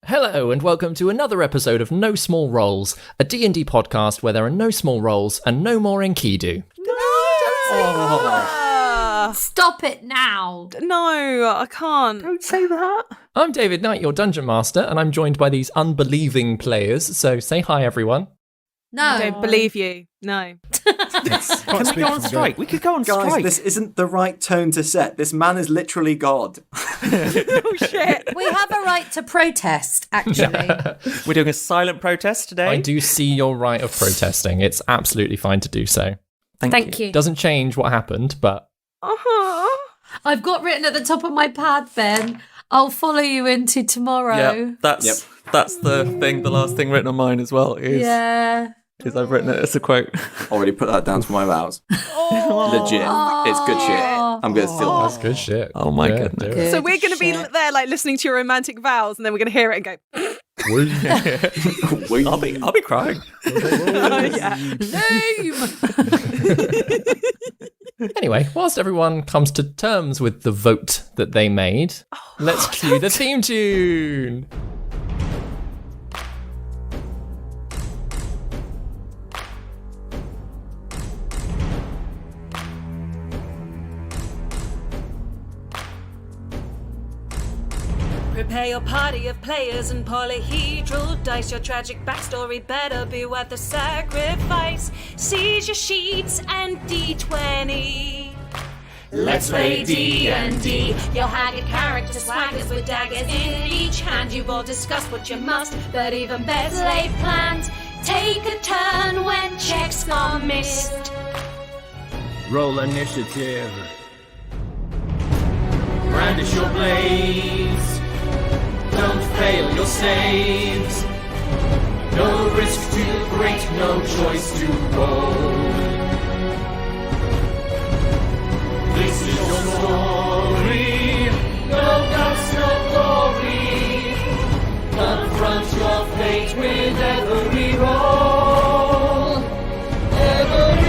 Hello and welcome to another episode of No Small Roles, a D&D podcast where there are no small roles and no more Enkidu. Stop it now. No, I can't. Don't say that. I'm David Knight, your Dungeon Master, and I'm joined by these unbelieving players, so say hi everyone. No. I don't believe you. No. Can we go on strike? We could go on strike. Guys, this isn't the right tone to set. This man is literally God. Oh, shit. We have a right to protest, actually. We're doing a silent protest today. I do see your right of protesting. It's absolutely fine to do so. Thank you. Doesn't change what happened, but... I've got written at the top of my pad, Ben, I'll follow you into tomorrow. Yeah, that's the thing. The last thing written on mine as well is I've written it as a quote. Already put that down to my vows. Legit. It's good shit. I'm going to steal that. That's good shit. Oh my Yeah, goodness. do it. So we're going to be there, like, listening to your romantic vows, and then we're going to hear it and go, I'll be crying. oh, yeah. Anyway, whilst everyone comes to terms with the vote that they made, let's cue the theme tune. Prepare your party of players and polyhedral dice. Your tragic backstory better be worth the sacrifice. Seize your sheets and D20. Let's play D&D. Your haggard character swaggers with daggers in each hand. You've all discussed what you must, but even better laid plans. Take a turn when checks are missed. Roll initiative. Brandish your blades. Don't fail your saves. No risk too great, no choice to roll. This is your story. No guts, no glory. Confront your fate with every roll. Every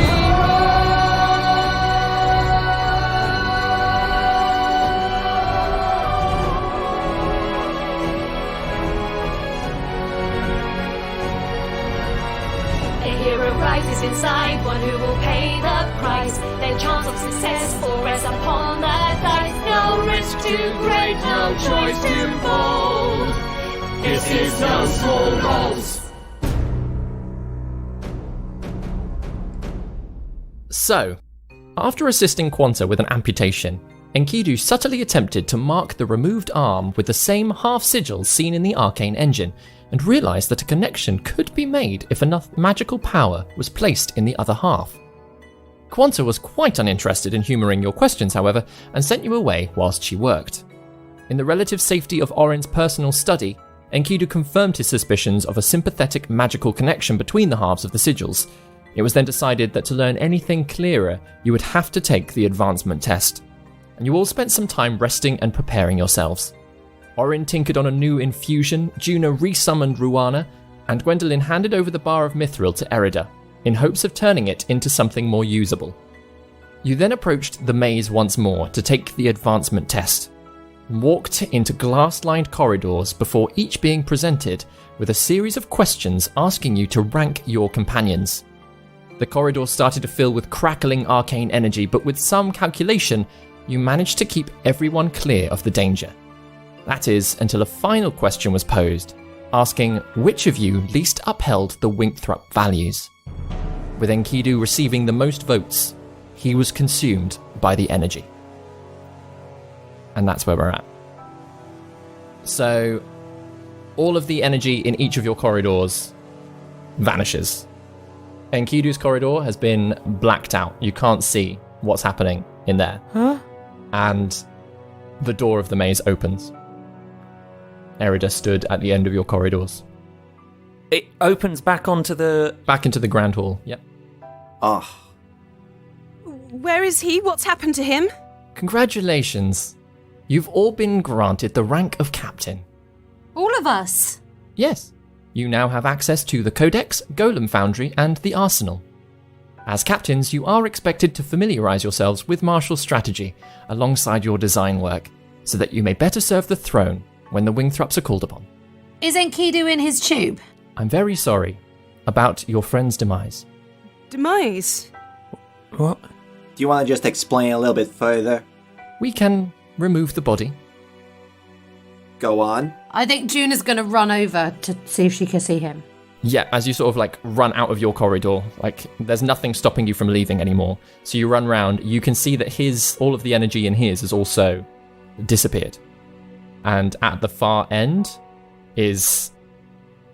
rises inside, one who will pay the price. Their chance of success or rest upon the dice. No risk too great, no choice too bold. This is No Small Roles. So, after assisting Quanta with an amputation, Enkidu subtly attempted to mark the removed arm with the same half sigil seen in the arcane engine, and realised that a connection could be made if enough magical power was placed in the other half. Quanta was quite uninterested in humouring your questions, however, and sent you away whilst she worked. In the relative safety of Orin's personal study, Enkidu confirmed his suspicions of a sympathetic magical connection between the halves of the sigils. It was then decided that to learn anything clearer, you would have to take the advancement test. And you all spent some time resting and preparing yourselves. Orin tinkered on a new infusion, Juno resummoned Ruana, and Gwendolyn handed over the bar of mithril to Erida, in hopes of turning it into something more usable. You then approached the maze once more to take the advancement test, and walked into glass-lined corridors before each being presented with a series of questions asking you to rank your companions. The corridors started to fill with crackling arcane energy, but with some calculation, you managed to keep everyone clear of the danger. That is, until a final question was posed, asking which of you least upheld the Wingthrup values. With Enkidu receiving the most votes, he was consumed by the energy. And that's where we're at. So, all of the energy in each of your corridors vanishes. Enkidu's corridor has been blacked out. You can't see what's happening in there. And the door of the maze opens. Erida stood at the end of your corridors. It opens back into the Grand Hall, yep. Where is he? What's happened to him? Congratulations. You've all been granted the rank of captain. All of us? Yes. You now have access to the Codex, Golem Foundry, and the Arsenal. As captains, you are expected to familiarise yourselves with martial strategy alongside your design work, so that you may better serve the throne when the Wingthrups are called upon. Is Enkidu in his tube? I'm very sorry about your friend's demise. Demise? What? Do you want to just explain a little bit further? We can remove the body. Go on. I think Juna's going to run over to see if she can see him. Yeah, as you sort of like run out of your corridor, like there's nothing stopping you from leaving anymore. So you run round, you can see that all of the energy in his has also disappeared. And at the far end is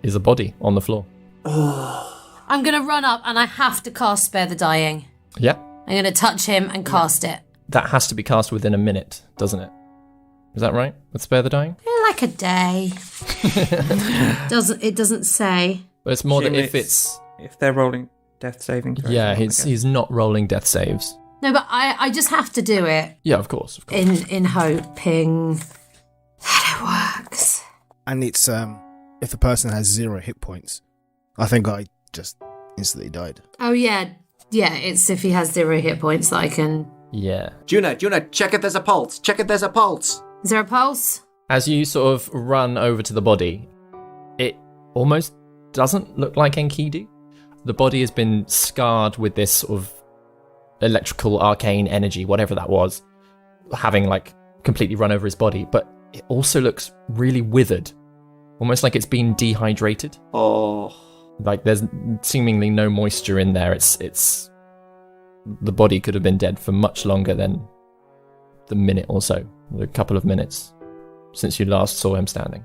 a body on the floor. I'm going to run up and I have to cast Spare the Dying. Yeah. I'm going to touch him and cast it. That has to be cast within a minute, doesn't it? Is that right? With Spare the Dying? Like a day. It doesn't say. But it's more that if they're rolling death saving throws. Yeah, he's not rolling death saves. No, but I just have to do it. Yeah, of course. In hoping that it works. And it's if the person has 0 hit points. I think I just instantly died. Oh yeah. Yeah, it's if he has 0 hit points that I can. Yeah. Juna, check if there's a pulse. Is there a pulse? As you sort of run over to the body, it almost doesn't look like Enkidu. The body has been scarred with this sort of electrical arcane energy, whatever that was, having like completely run over his body, but it also looks really withered, almost like it's been dehydrated. Oh. Like there's seemingly no moisture in there. It's the body could have been dead for much longer than the minute or so, a couple of minutes since you last saw him standing.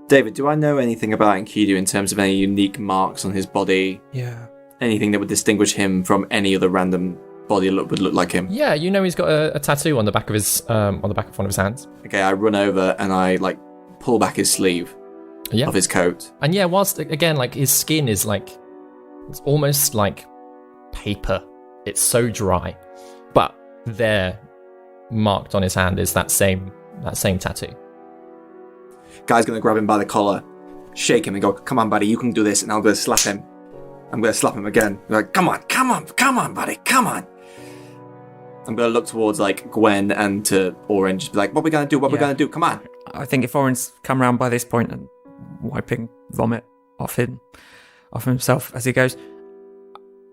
David, do I know anything about Enkidu in terms of any unique marks on his body? Yeah. Anything that would distinguish him from any other random body that would look like him? Yeah, you know he's got a tattoo on the back of his on the back of one of his hands. Okay, I run over and I like pull back his sleeve of his coat. And yeah, whilst again like his skin is like it's almost like paper. It's so dry. But there marked on his hand is that same tattoo. Guy's gonna grab him by the collar, shake him and go, "Come on, buddy, you can do this," and I'm gonna slap him. I'm gonna slap him again. Like, come on, buddy, come on. I'm gonna look towards like Gwen and to Orange, be like, what we gonna do? What we gonna do? Come on. I think if Orange come round by this point and wiping vomit off himself as he goes,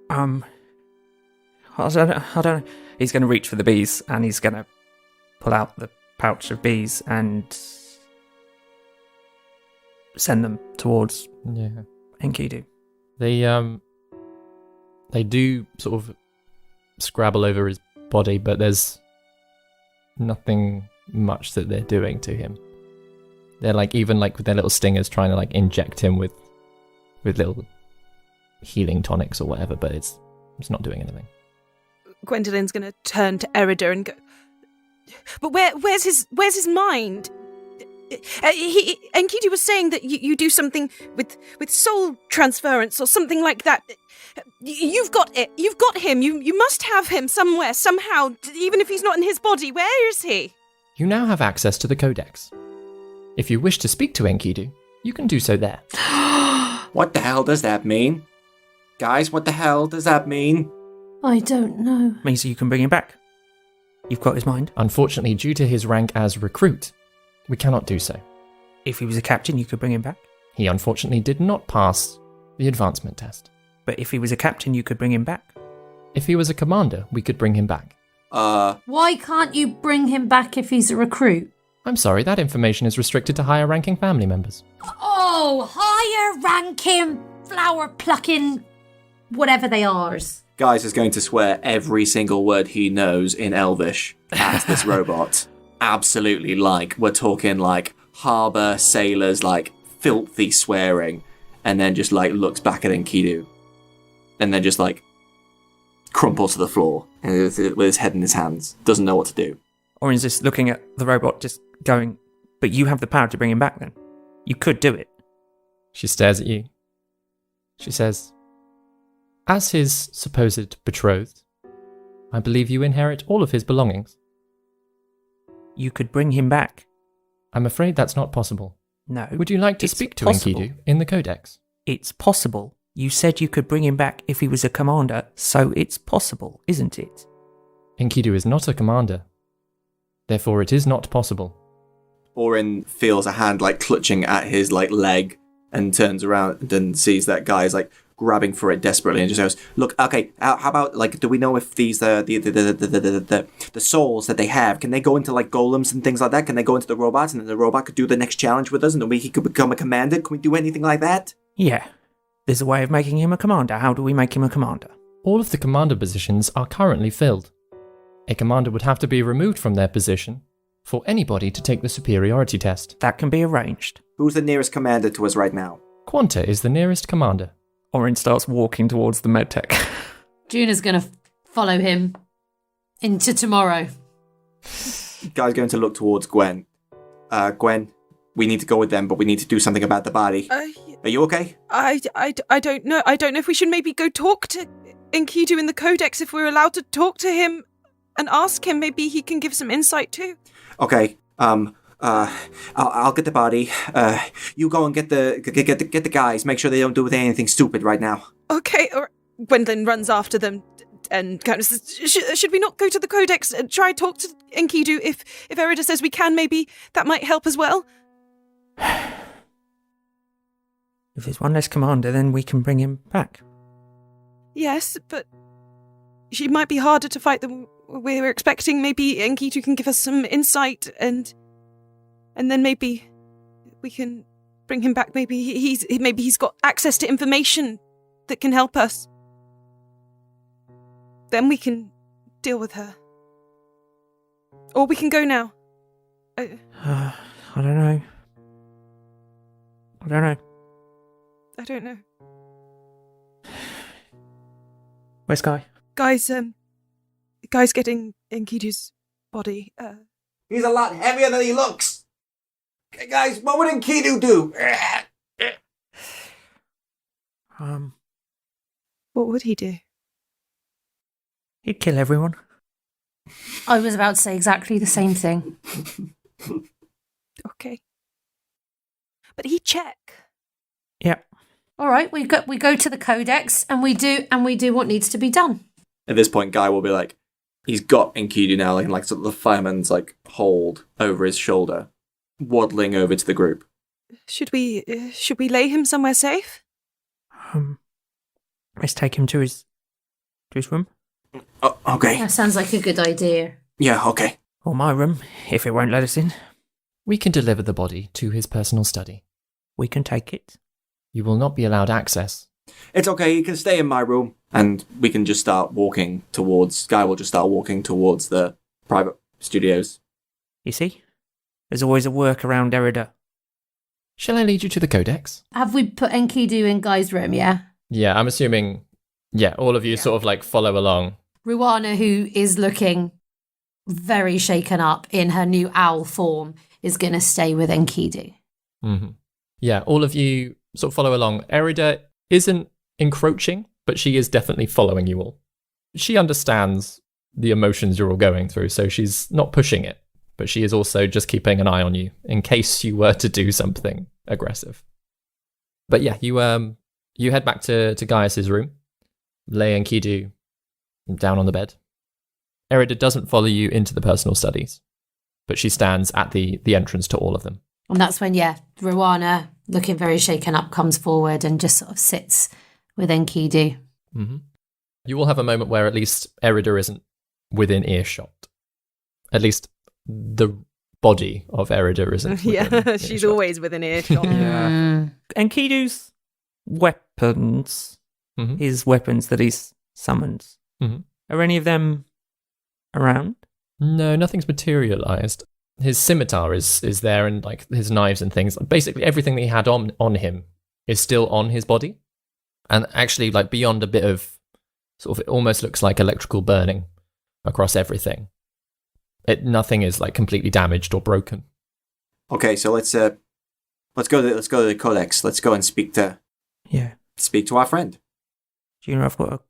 I don't know. He's gonna reach for the bees and he's gonna pull out the pouch of bees and send them towards Enkidu. They do sort of scrabble over his body, but there's nothing much that they're doing to him. They're like even like with their little stingers trying to like inject him with little healing tonics or whatever, but it's not doing anything. Gwendolyn's going to turn to Erida and go, "But where's his mind? Enkidu was saying that you do something with soul transference or something like that. You've got it. You've got him. You must have him somewhere, somehow, even if he's not in his body. Where is he?" You now have access to the Codex. If you wish to speak to Enkidu, you can do so there. What the hell does that mean? Guys, what the hell does that mean? I don't know. Means that you can bring him back. You've got his mind. Unfortunately, due to his rank as recruit, we cannot do so. If he was a captain, you could bring him back. He unfortunately did not pass the advancement test. But if he was a captain, you could bring him back. If he was a commander, we could bring him back. Why can't you bring him back if he's a recruit? I'm sorry, that information is restricted to higher ranking family members. Oh, higher ranking, flower plucking, whatever they are. Guys is going to swear every single word he knows in Elvish at this robot. Absolutely, like, we're talking like harbour sailors, like filthy swearing, and then just like looks back at Enkidu, and then just like crumples to the floor and with his head in his hands, doesn't know what to do. Orange just looking at the robot, just going, "But you have the power to bring him back then. You could do it." She stares at you. She says, "As his supposed betrothed, I believe you inherit all of his belongings." You could bring him back. I'm afraid that's not possible. No. Would you like to speak to Enkidu in the Codex? It's possible. You said you could bring him back if he was a commander, so it's possible, isn't it? Enkidu is not a commander. Therefore, it is not possible. Orin feels a hand like clutching at his like leg and turns around and sees that guy is like grabbing for it desperately and just goes, "Look, okay, how about like, do we know if these the souls that they have, can they go into like golems and things like that? Can they go into the robots and then the robot could do the next challenge with us and then he could become a commander? Can we do anything like that?" Yeah. There's a way of making him a commander. How do we make him a commander? All of the commander positions are currently filled. A commander would have to be removed from their position for anybody to take the superiority test. That can be arranged. Who's the nearest commander to us right now? Quanta is the nearest commander. Orin starts walking towards the medtech. Juna's going to follow him into tomorrow. Guy's going to look towards Gwen. Gwen, we need to go with them, but we need to do something about the body. Are you okay? I don't know. I don't know if we should maybe go talk to Enkidu in the Codex, if we're allowed to talk to him and ask him. Maybe he can give some insight too. Okay. I'll get the body. You go and get the guys. Make sure they don't do anything stupid right now. Okay. Or Gwendolyn runs after them and kind of says, "Should we not go to the Codex and try talk to Enkidu? If Erida says we can, maybe that might help as well." If there's one less commander, then we can bring him back. Yes, but she might be harder to fight than we were expecting. Maybe Enkidu can give us some insight, and then maybe we can bring him back. Maybe he's got access to information that can help us. Then we can deal with her. Or we can go now. I don't know. I don't know. Where's Guy? Guy's getting Enkidu's body. He's a lot heavier than he looks. Okay, guys, what would Enkidu do? What would he do? He'd kill everyone. I was about to say exactly the same thing. Okay. But he'd check. Yeah. All right, we go to the Codex and we do what needs to be done. At this point, Guy will be like, he's got Enkidu now, like sort of the fireman's like hold over his shoulder, waddling over to the group. Should we lay him somewhere safe? Let's take him to his room. Oh, okay. That sounds like a good idea. Yeah, okay. Or my room, if it won't let us in. We can deliver the body to his personal study. We can take it. You will not be allowed access. It's okay, you can stay in my room. And we can just start walking towards... Guy will just start walking towards the private studios. You see? There's always a work around Erida. Shall I lead you to the Codex? Have we put Enkidu in Guy's room, yeah? Yeah, I'm assuming... Yeah, all of you sort of like follow along. Ruana, who is looking very shaken up in her new owl form, is going to stay with Enkidu. Mm-hmm. Yeah, all of you sort of follow along. Erida isn't encroaching, but she is definitely following you all. She understands the emotions you're all going through, so she's not pushing it, but she is also just keeping an eye on you in case you were to do something aggressive. But yeah, you head back to Gaius's room, lay Enkidu down on the bed. Erida doesn't follow you into the personal studies, but she stands at the entrance to all of them. And that's when, Ruana, looking very shaken up, comes forward and just sort of sits with Enkidu. Mm-hmm. You will have a moment where at least Erida isn't within earshot. At least the body of Erida isn't. Yeah, she's always within earshot. Yeah. Enkidu's weapons, his weapons that he's summoned, are any of them around? No, nothing's materialized. His scimitar is there, and like his knives and things. Basically, everything that he had on him is still on his body, and actually, like beyond a bit of sort of, it almost looks like electrical burning across everything. Nothing is like completely damaged or broken. Okay, so let's go to the Codex. Let's go and speak to our friend. Juna, I've got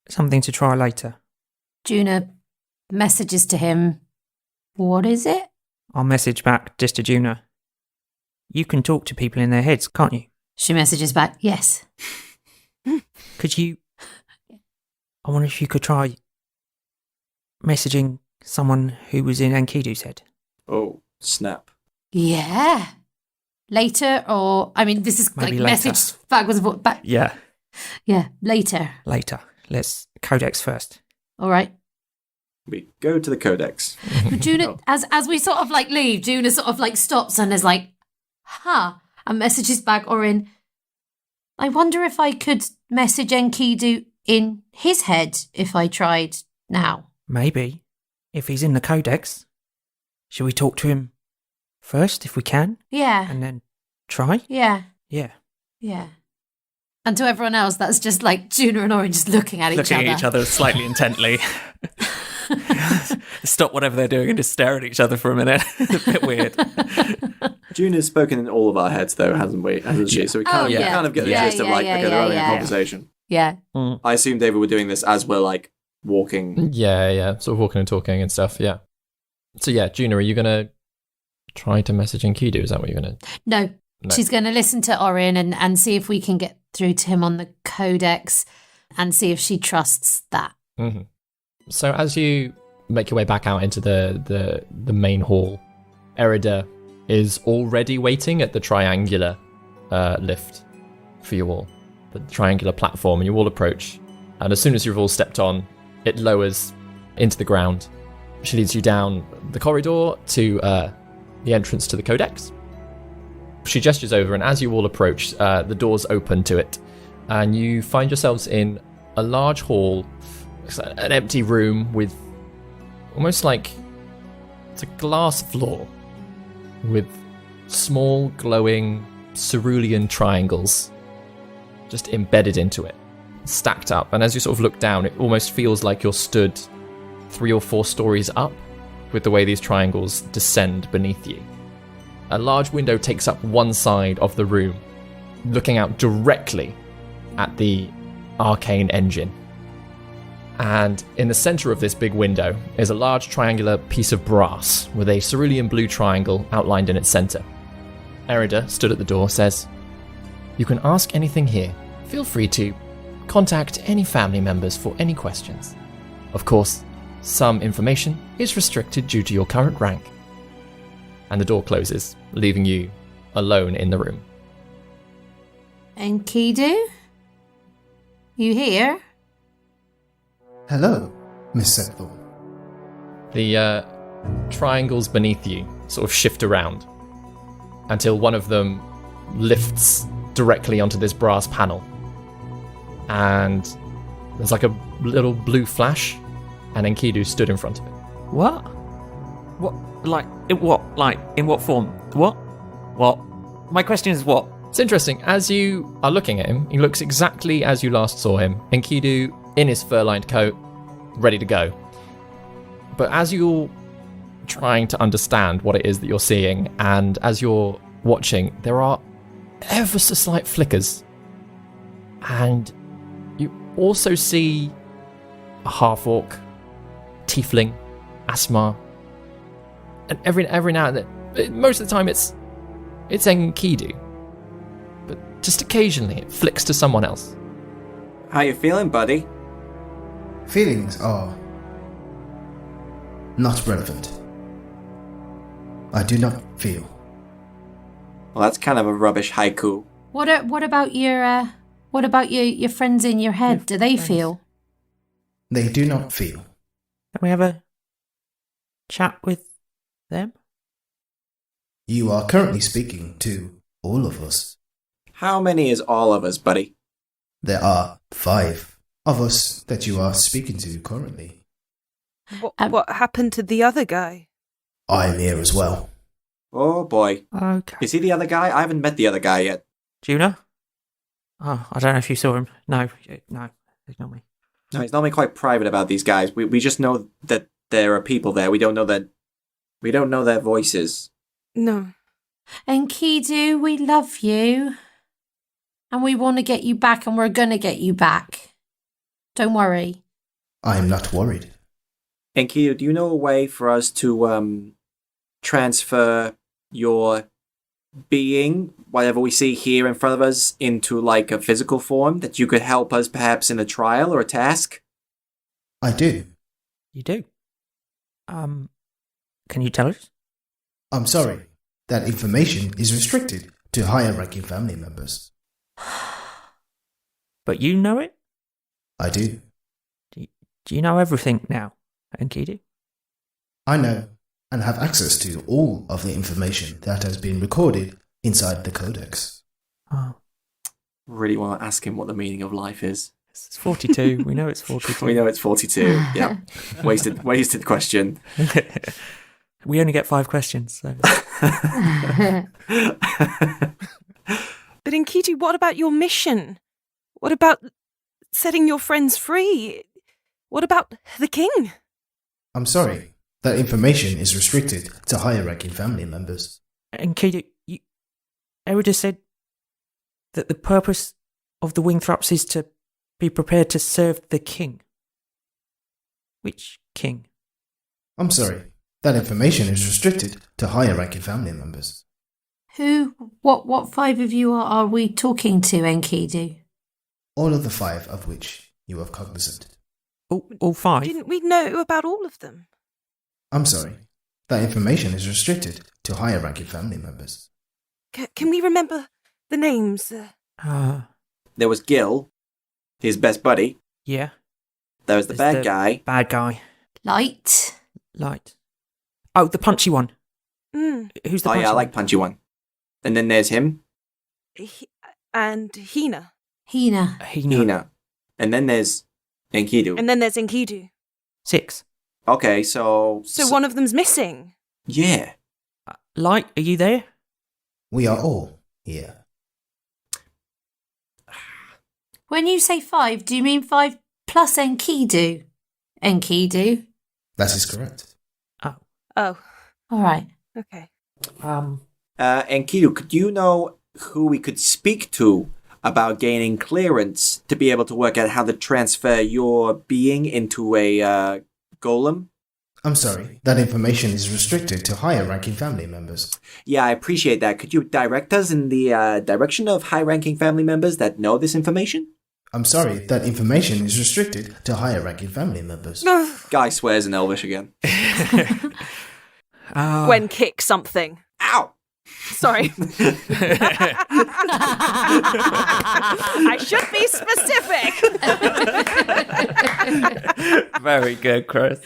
something to try later. Juna messages to him. What is it? I'll message back just to Juna. You can talk to people in their heads, can't you? She messages back, yes. Could you... I wonder if you could try messaging someone who was in Enkidu's head. Oh, snap. Yeah. Later, or I mean, this is Maybe like later. message backwards and forwards. Back. Yeah, Yeah, later. later. Let's Codex first. All right. We go to the Codex. But Juna, as we sort of like leave, Juna sort of like stops and is like, and messages back Orin. I wonder if I could message Enkidu in his head if I tried now. Maybe. If he's in the Codex, shall we talk to him first if we can? Yeah. And then try? Yeah. Yeah. Yeah. And to everyone else, that's just like Juna and Orin just looking at Looking at each other slightly intently. Stop whatever they're doing and just stare at each other for a minute. It's a bit weird. June has spoken in all of our heads, though, hasn't she? So we kind of get the gist of like, okay, they're having a conversation. Yeah. I assume, David, we're doing this as we're like walking. Yeah. Sort of walking and talking and stuff, yeah. So yeah, Juna, are you going to try to message Enkidu? Is that what you're going to... No. She's going to listen to Orin and see if we can get through to him on the Codex and see if she trusts that. Mm-hmm. So as you make your way back out into the main hall, Erida is already waiting at the triangular lift for you all, the triangular platform, and you all approach. And as soon as you've all stepped on, it lowers into the ground. She leads you down the corridor to the entrance to the Codex. She gestures over, and as you all approach, the doors open to it, and you find yourselves in a large hall, an empty room with almost like it's a glass floor with small glowing cerulean triangles just embedded into it, stacked up. And as you sort of look down, it almost feels like you're stood 3 or 4 stories up with the way these triangles descend beneath you. A large window takes up one side of the room, looking out directly at the arcane engine. And in the center of this big window is a large triangular piece of brass with a cerulean blue triangle outlined in its center. Erida, stood at the door, says, "You can ask anything here. Feel free to contact any family members for any questions. Of course, some information is restricted due to your current rank." And the door closes, leaving you alone in the room. Enkidu? You here? Hello, Miss Septhorn. The triangles beneath you sort of shift around until one of them lifts directly onto this brass panel. And there's like a little blue flash, and Enkidu stood in front of it. What? What? Like, in what? Like, in what form? What? What? My question is what? It's interesting, as you are looking at him, he looks exactly as you last saw him. Enkidu in his fur-lined coat, ready to go. But as you're trying to understand what it is that you're seeing, and as you're watching, there are ever so slight flickers. And you also see a half-orc, tiefling, Asmar, and every now and then, most of the time it's Enkidu. But just occasionally it flicks to someone else. How you feeling, buddy? Feelings are not relevant. I do not feel. Well, that's kind of a rubbish haiku. What about your friends in your head? Do they feel? They do not feel. Can we have a chat with them? You are currently speaking to all of us. How many is all of us, buddy? There are 5 of us that you are speaking to currently. What happened to the other guy? I'm here as well. Oh boy. Okay. Is he the other guy? I haven't met the other guy yet. Juna? Oh, I don't know if you saw him. No, ignore me. No, he's normally quite private about these guys. We just know that there are people there. We don't know their voices. No. Enkidu, we love you. And we want to get you back, and we're going to get you back. Don't worry. I'm not worried. Enkidu, do you know a way for us to transfer your being, whatever we see here in front of us, into like a physical form that you could help us perhaps in a trial or a task? I do. You do? Can you tell us? I'm sorry. that information is restricted to higher-ranking family members. But you know it? I do. Do you know everything now, Enkidu? I know and have access to all of the information that has been recorded inside the Codex. Oh, Really want to ask him what the meaning of life is. it's 42. We know it's 42. We know it's 42. Yeah. Wasted question. We only get 5 questions, so. But Enkidu, what about your mission? What about setting your friends free? What about the king? I'm sorry, that information is restricted to higher-ranking family members. Enkidu, Erida said that the purpose of the Wingthraps is to be prepared to serve the king. Which king? I'm sorry, that information is restricted to higher-ranking family members. What 5 of you are we talking to, Enkidu? All of the 5 of which you are cognizant. All 5? Didn't we know about all of them? I'm sorry, that information is restricted to higher-ranking family members. Can we remember the names? There was Gil, his best buddy. Yeah. There was the There's bad guy. Bad guy. Light. Oh, the punchy one. Mm. Who's the Oh punchy yeah, I one? like punchy one. And then there's him, And Hina. Hina. Hina. And then there's Enkidu. And then there's Enkidu. 6. Okay, so So one of them's missing. yeah. Light, are you there? We are all here. When you say 5, do you mean 5 plus Enkidu? Enkidu? That is correct. Oh, All right. okay. Enkidu, could you know who we could speak to about gaining clearance to be able to work out how to transfer your being into a golem? I'm sorry, that information is restricted to higher-ranking family members. Yeah, I appreciate that. Could you direct us in the direction of high-ranking family members that know this information? I'm sorry, that information is restricted to higher-ranking family members. Guy swears in Elvish again. Gwen kick something. Ow! Sorry. I should be specific. Very good, Chris.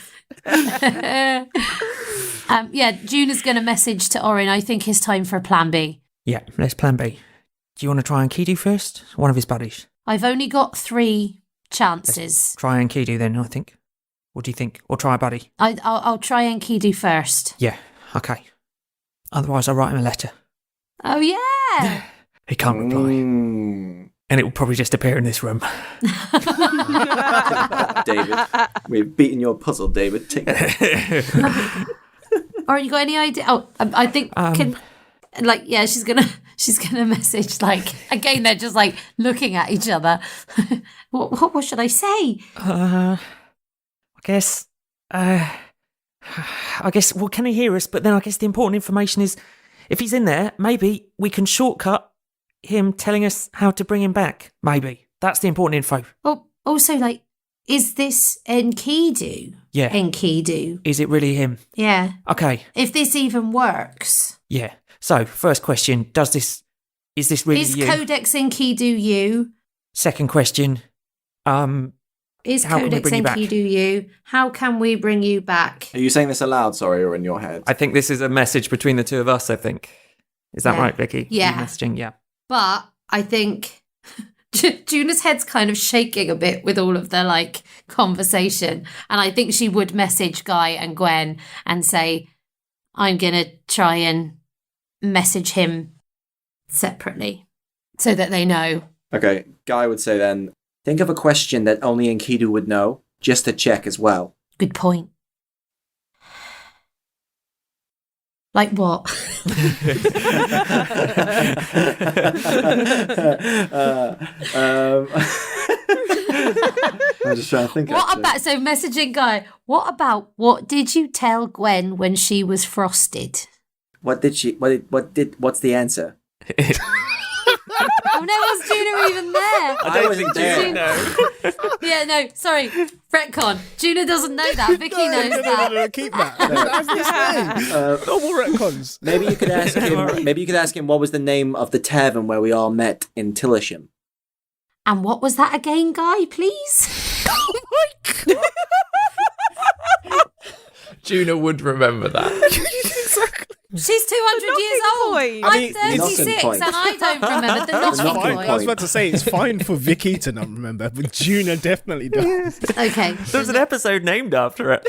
Yeah, Juna's going to message to Orin. I think it's time for a plan B. Yeah, let's plan B. Do you want to try Enkidu first? One of his buddies. I've only got 3 chances. Try Enkidu then, I think. What do you think? Or try a buddy? I'll try Enkidu first. Yeah, okay. Otherwise, I'll write him a letter. Oh, yeah. He can't reply. And it will probably just appear in this room. David, we've beaten your puzzle, David. Take that. Orin, you got any idea? Oh, I think she's gonna message, like, again, they're just like looking at each other. What should I say? I guess, well, can he hear us? But then I guess the important information is, if he's in there, maybe we can shortcut him telling us how to bring him back. Maybe. That's the important info. Oh, also, like, is this Enkidu? Yeah. Enkidu. Is it really him? Yeah. Okay. If this even works. Yeah. So, first question, is this really Is you? Codex Enkidu you? Second question, Is how can we Codex bring you back? Enkidu you? How can we bring you back? Are you saying this aloud, sorry, or in your head? I think this is a message between the two of us, I think. Is that Yeah. right, Vicky? Yeah. You're messaging, yeah. But I think Juna's head's kind of shaking a bit with all of the, like, conversation. And I think she would message Guy and Gwen and say, I'm going to try and message him separately so that they know. Okay, Guy would say then, think of a question that only Enkidu would know, just to check as well. Good point. Like what? I'm just trying to think. What actually. about, so messaging Guy, what did you tell Gwen when she was frosted? What's the answer? Oh no, was Juna even there? I wasn't there. Yeah, no, sorry. Retcon. Juna doesn't know that. Vicky knows that. No, keep that. That's this way. No more retcons. Maybe you could ask him. Maybe you could ask him what was the name of the tavern where we all met in Tillisham. And what was that again, Guy, please? Oh my god. Juna would remember that. Exactly. She's 200 years old. point. I mean, I'm knocking 36 point. and I don't remember the knocking knocking point. point. I was about to say it's fine for Vicky to not remember, but Juna definitely does. Okay. There was an episode named after it.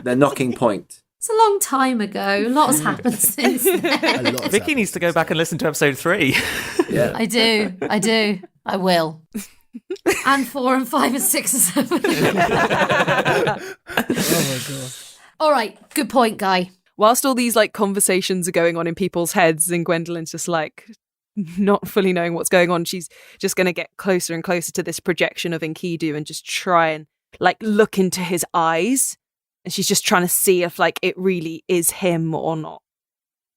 The knocking point. It's a long time ago. A lot has happened since then. A lot has Vicky needs to go back and listen to episode 3. Yeah. I do. I will. And 4 and 5 and 6 and 7. Oh my god. All right, good point, Guy. Whilst all these like conversations are going on in people's heads and Gwendolyn's just like not fully knowing what's going on, she's just going to get closer and closer to this projection of Enkidu and just try and like look into his eyes. And she's just trying to see if like it really is him or not.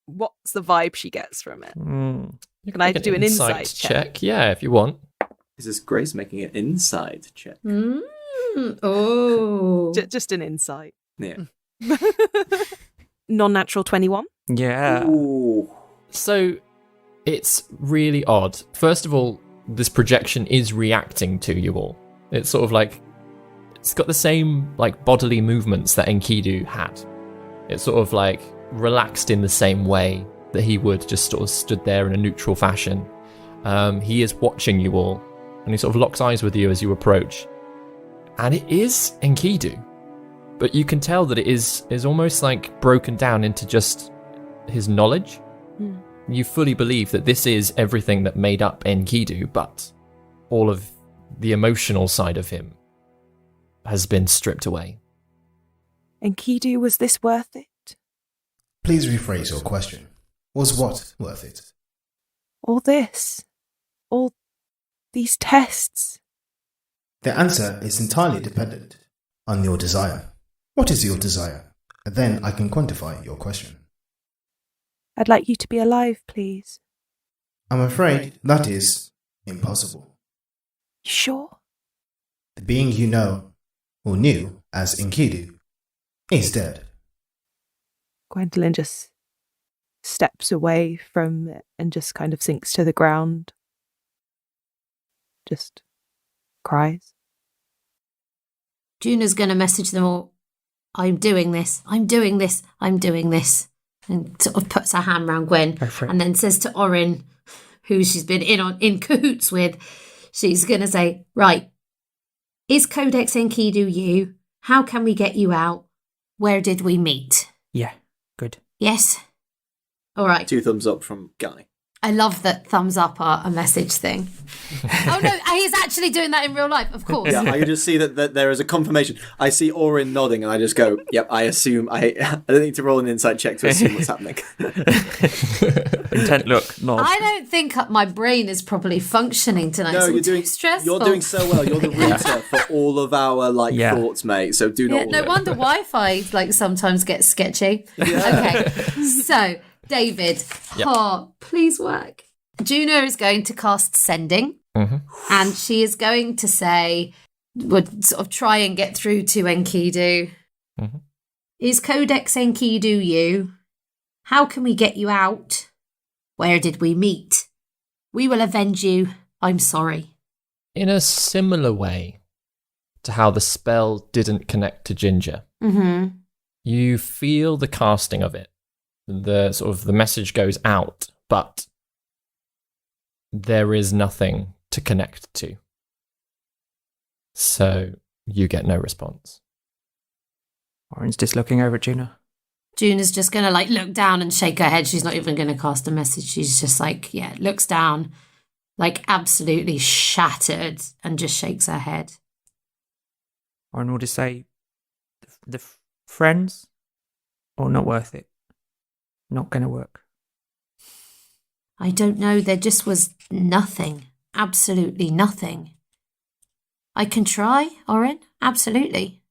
What's the vibe she gets from it? You Can I make do an insight check? Yeah, if you want. This is Grace making an inside check. Oh. Just an insight. Yeah. Non-natural 21. Yeah. Ooh. So it's really odd. First of all, this projection is reacting to you all. It's sort of like it's got the same like bodily movements that Enkidu had. It's sort of like relaxed in the same way that he would, just sort of stood there in a neutral fashion. He is watching you all, and he sort of locks eyes with you as you approach. And it is Enkidu. But you can tell that it is almost like broken down into just his knowledge. You fully believe that this is everything that made up Enkidu, but all of the emotional side of him has been stripped away. Enkidu, was this worth it? Please rephrase your question. Was what worth it? All this? All these tests? The answer is entirely dependent on your desire. What is your desire? And then I can quantify your question. I'd like you to be alive, please. I'm afraid that is impossible. You sure? The being you know, or knew as Enkidu, is dead. Gwendolyn just steps away from it and just kind of sinks to the ground. Just cries. Juna's going to message them all. I'm doing this. I'm doing this. I'm doing this. And sort of puts her hand round Gwen Go for it. and then says to Orin, who she's been in cahoots with, she's going to say, right, is Codex Enkidu you? How can we get you out? Where did we meet? Yeah. Good. Yes? All right. 2 thumbs up from Guy. I love that thumbs up are a message thing. Oh no, he's actually doing that in real life, of course. Yeah, I can just see that there is a confirmation. I see Orin nodding, and I just go, "Yep." I assume I don't need to roll an insight check to assume what's happening. Intent look, nod. I don't think my brain is properly functioning tonight. No, so you're it's too doing. stressful. You're doing so well. You're the router for all of our thoughts, mate. So do not. Yeah, no worry. wonder Wi-Fi sometimes gets sketchy. Okay, so David, please work. Juno is going to cast Sending, and she is going to say, would sort of try and get through to Enkidu. Is Codex Enkidu you? How can we get you out? Where did we meet? We will avenge you. I'm sorry. In a similar way to how the spell didn't connect to Ginger, you feel the casting of it. The sort of the message goes out, but there is nothing to connect to. So you get no response. Orin's just looking over at Juna. Juna's just going to look down and shake her head. She's not even going to cast a message. She's just looks down, absolutely shattered, and just shakes her head. Orin will just say, the friends, or not worth it. Not going to work. I don't know. There just was nothing. Absolutely nothing. I can try, Orin. Absolutely.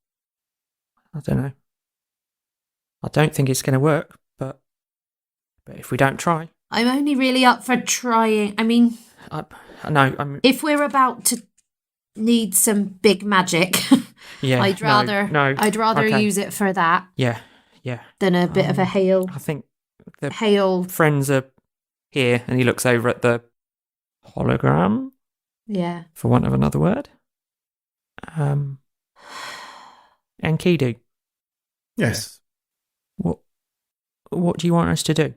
I don't know. I don't think it's going to work, but if we don't try. I'm only really up for trying. I mean, No, if we're about to need some big magic, yeah. I'd rather okay. use it for that Yeah. than a bit of a hail. I think the Hail. friends are here, and he looks over at the hologram, Yeah. for want of another word. Enkidu, Yes, what do you want us to do?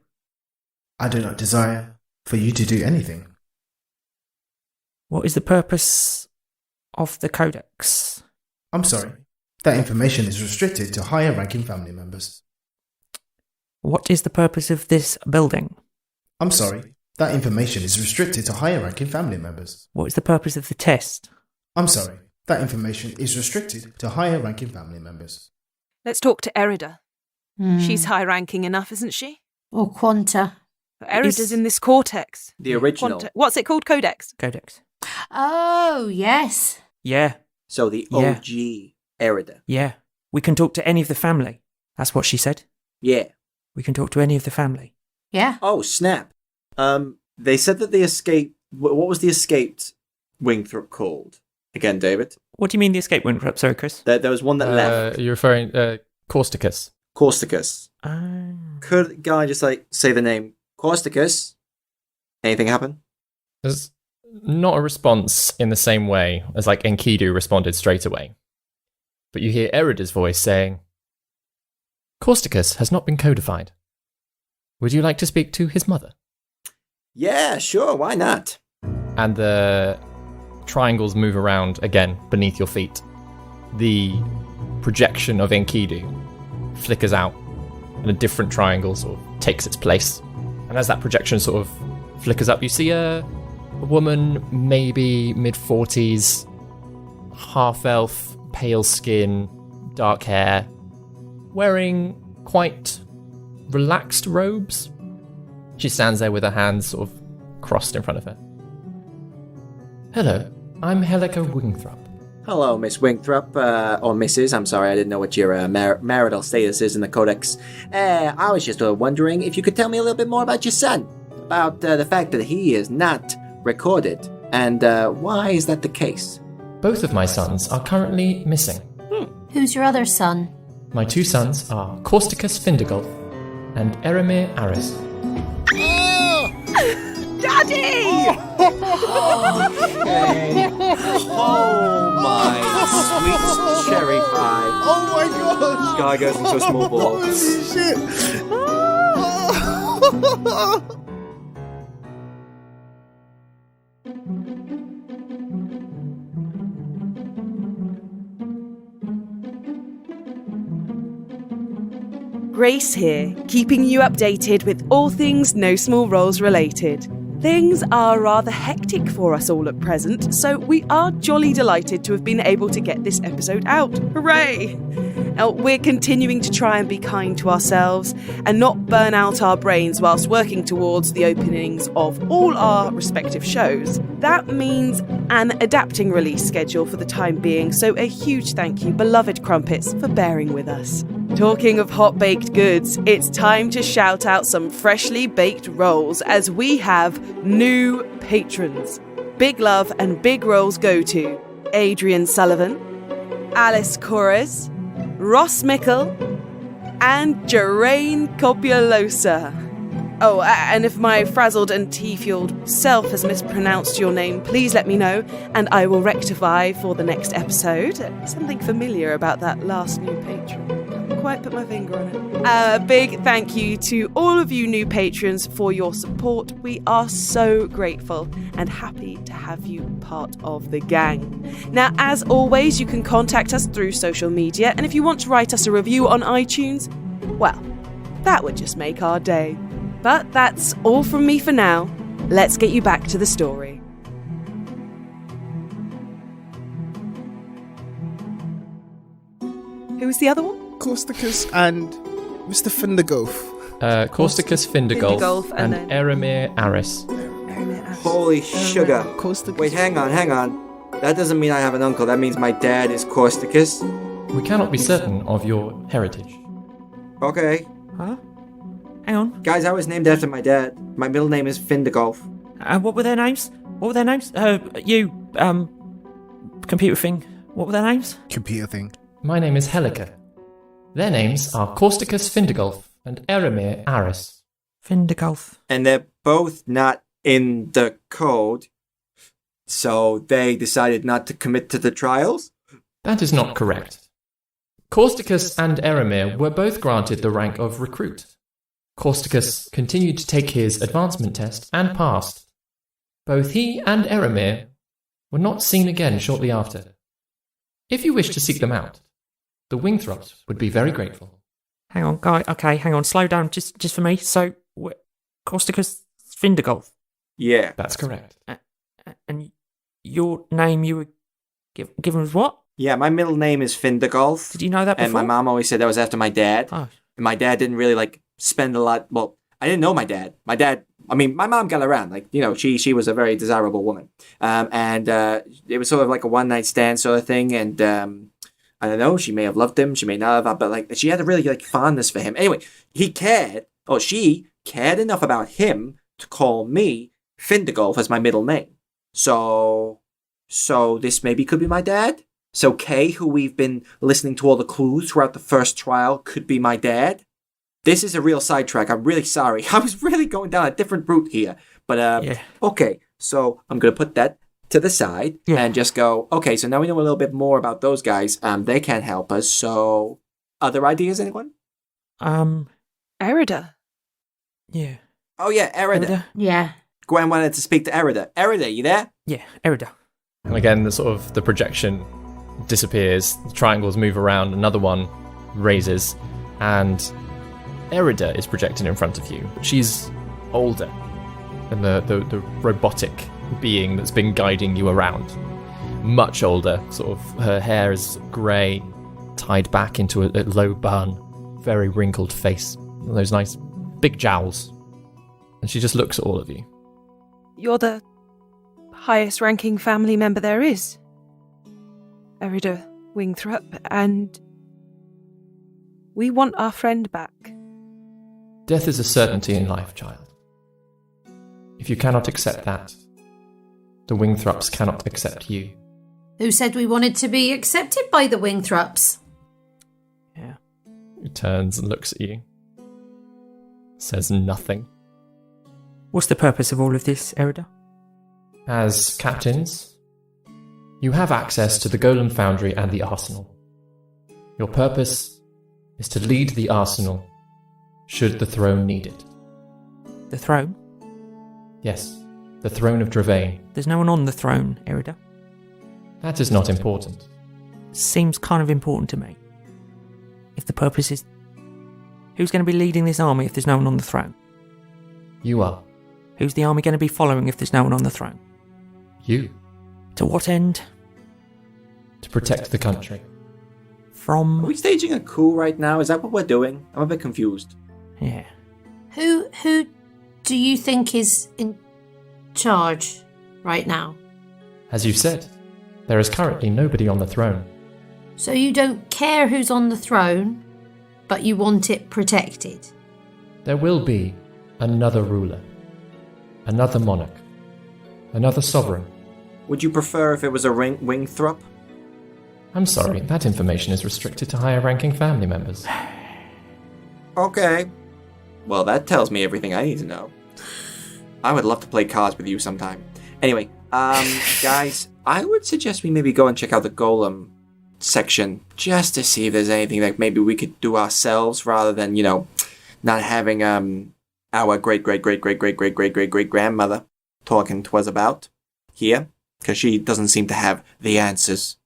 I do not desire for you to do anything. What is the purpose of the Codex? I'm sorry. That information is restricted to higher ranking family members. What is the purpose of this building? I'm sorry. That information is restricted to higher ranking family members. What is the purpose of the test? I'm sorry. That information is restricted to higher ranking family members. Let's talk to Erida. She's high-ranking enough, isn't she? Or Quanta. Erida's in this Cortex. The original. What's it called? Codex? Codex. Oh, yes. Yeah. So the Yeah. OG Erida. Yeah. We can talk to any of the family. That's what she said. Yeah. We can talk to any of the family. Yeah. Oh, snap. They said that the escape... What was the escaped Wingthorpe called? Again, David? What do you mean the escape went up? Sorry, Chris. There was one that left. You're referring Causticus. Causticus. Oh. Could Guy just say the name Causticus? Anything happen? There's not a response in the same way as Enkidu responded straight away. But you hear Erida's voice saying, Causticus has not been codified. Would you like to speak to his mother? Yeah, sure, why not? And the triangles move around again beneath your feet. The projection of Enkidu flickers out, and a different triangle sort of takes its place. And as that projection sort of flickers up, you see a woman, maybe mid-40s, half-elf, pale skin, dark hair, wearing quite relaxed robes. She stands there with her hands sort of crossed in front of her. Hello, I'm Helica Wingthorpe. Hello, Miss Wingthorpe, or Mrs. I'm sorry, I didn't know what your marital status is in the Codex. I was just wondering if you could tell me a little bit more about your son, about the fact that he is not recorded, and why is that the case? Both of my sons are currently missing. Who's your other son? My two sons are Causticus Findergulf and Erimir Aris. Daddy! Okay. Oh my sweet cherry pie. Oh my gosh! Guy goes into a small box. Holy shit! Grace here, keeping you updated with all things No Small Roles related. Things are rather hectic for us all at present, so we are jolly delighted to have been able to get this episode out. Hooray! Now, we're continuing to try and be kind to ourselves and not burn out our brains whilst working towards the openings of all our respective shows. That means an adapting release schedule for the time being, so a huge thank you, beloved Crumpets, for bearing with us. Talking of hot-baked goods, it's time to shout out some freshly baked rolls as we have new patrons. Big love and big rolls go to Adrian Sullivan, Alice Corres, Ross Mickle, and Geraint Copulosa. Oh, and if my frazzled and tea-fueled self has mispronounced your name, please let me know, and I will rectify for the next episode. Something familiar about that last new patron. Can't quite put my finger on it. A big thank you to all of you new patrons for your support. We are so grateful and happy to have you part of the gang. Now, as always, you can contact us through social media, and if you want to write us a review on iTunes, well, that would just make our day. But that's all from me for now. Let's get you back to the story. Who was the other one? Causticus and Mr. Findergulf. Causticus Findergulf Findergulf and and Erimir Aris. Holy sugar. Causticus. Wait, hang on. That doesn't mean I have an uncle. That means my dad is Causticus. We cannot be certain of your heritage. Okay. Huh? Hang on. Guys, I was named after my dad. My middle name is Findergolf. What were their names? Computer thing. What were their names? Computer thing. My name is Helica. Their names are Causticus Findergolf and Eramir Aris. Findergolf. And they're both not in the code, so they decided not to commit to the trials? That is not correct. Causticus and Eramir were both granted the rank of recruit. Causticus continued to take his advancement test and passed. Both he and Eramir were not seen again shortly after. If you wish to seek them out, the Wingthrops would be very grateful. Hang on, guy. Okay, hang on. Slow down, just for me. So, Causticus Findergolf. Yeah. That's correct. And your name you were given was what? Yeah, my middle name is Findergolf. Did you know that before? And my mom always said that was after my dad. Oh. And my dad didn't really, spend a lot... Well, I didn't know my dad. My mom got around. She was a very desirable woman. And it was sort of like a one-night stand sort of thing. And I don't know, she may have loved him, she may not have, but she had a really fondness for him. Anyway, she cared enough about him to call me Findergolf as my middle name. So this maybe could be my dad? So Kay, who we've been listening to all the clues throughout the first trial, could be my dad? This is a real sidetrack. I'm really sorry. I was really going down a different route here. But, yeah. Okay, so I'm going to put that to the side and just go, okay, so now we know a little bit more about those guys. They can't help us, so... Other ideas, anyone? Erida. Yeah. Oh, yeah, Erida. Yeah. Gwen wanted to speak to Erida. Erida, you there? Yeah, Erida. And again, the projection disappears, the triangles move around, another one raises, and Erida is projected in front of you. She's older than the robotic being that's been guiding you around. Much older, sort of her hair is grey, tied back into a low bun, very wrinkled face, those nice big jowls. And she just looks at all of you. You're the highest ranking family member there is. Erida Wingthrop, and we want our friend back. Death is a certainty in life, child. If you cannot accept that, the Wingthrops cannot accept you. Who said we wanted to be accepted by the Wingthrops? Yeah. He turns and looks at you. Says nothing. What's the purpose of all of this, Erida? As captains, you have access to the Golem Foundry and the Arsenal. Your purpose is to lead the Arsenal should the throne need it. The throne? Yes, the throne of Dravain. There's no one on the throne, Erida. That is not important. Seems kind of important to me. If the purpose is... Who's going to be leading this army if there's no one on the throne? You are. Who's the army going to be following if there's no one on the throne? You. To what end? To protect the country. From... Are we staging a coup right now? Is that what we're doing? I'm a bit confused. Yeah. Who do you think is in charge right now? As you said, there is currently nobody on the throne. So you don't care who's on the throne, but you want it protected? There will be another ruler, another monarch, another sovereign. Would you prefer if it was a Wingthrop? I'm sorry, that information is restricted to higher-ranking family members. Okay. Well, that tells me everything I need to know. I would love to play cards with you sometime. Anyway, guys, I would suggest we maybe go and check out the Golem section just to see if there's anything that maybe we could do ourselves rather than, not having our great-great-great-great-great-great-great-great-great-grandmother talking to us about here, because she doesn't seem to have the answers.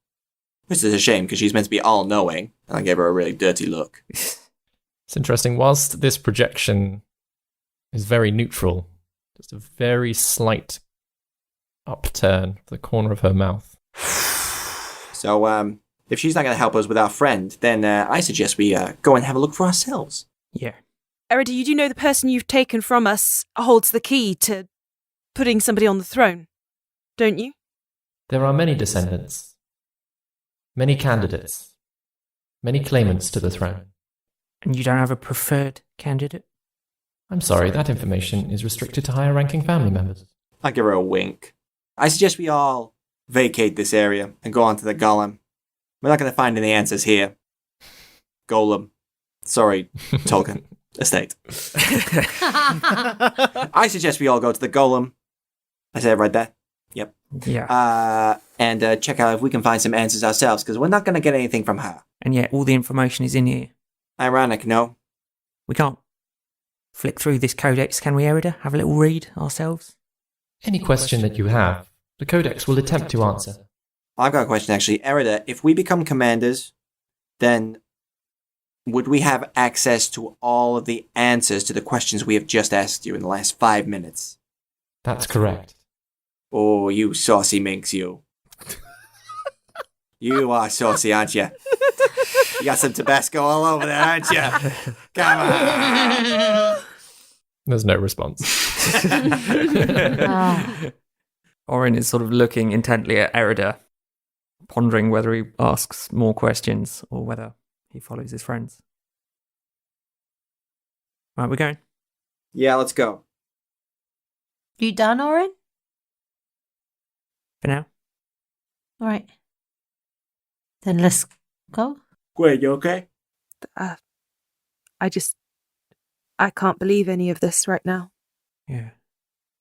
Which is a shame, because she's meant to be all-knowing, and I gave her a really dirty look. It's interesting, whilst this projection is very neutral, just a very slight upturn to the corner of her mouth. So, if she's not going to help us with our friend, then I suggest we go and have a look for ourselves. Yeah. Erida, you do know the person you've taken from us holds the key to putting somebody on the throne, don't you? There are many descendants, many candidates, many claimants to the throne. And you don't have a preferred candidate? I'm sorry, that information is restricted to higher ranking family members. I give her a wink. I suggest we all vacate this area and go on to the golem. We're not going to find any answers here. Golem. Sorry, Tolkien. Estate. I suggest we all go to the golem. I said it right there. Yep. Yeah. And check out if we can find some answers ourselves, because we're not going to get anything from her. And yet all the information is in here. Ironic, no? We can't flick through this codex, can we, Erida? Have a little read ourselves? Any question that you have, the Codex will attempt to answer. I've got a question, actually. Erida, if we become commanders, then would we have access to all of the answers to the questions we have just asked you in the last 5 minutes? That's correct. Oh, you saucy minx, you. You are saucy, aren't you? You got some Tabasco all over there, aren't you? Come on. There's no response. Orin is sort of looking intently at Erida, pondering whether he asks more questions or whether he follows his friends. Right, we're going. Yeah, let's go. You done, Orin? For now. All right. Then let's go. Gwen, you okay? I can't believe any of this right now. Yeah.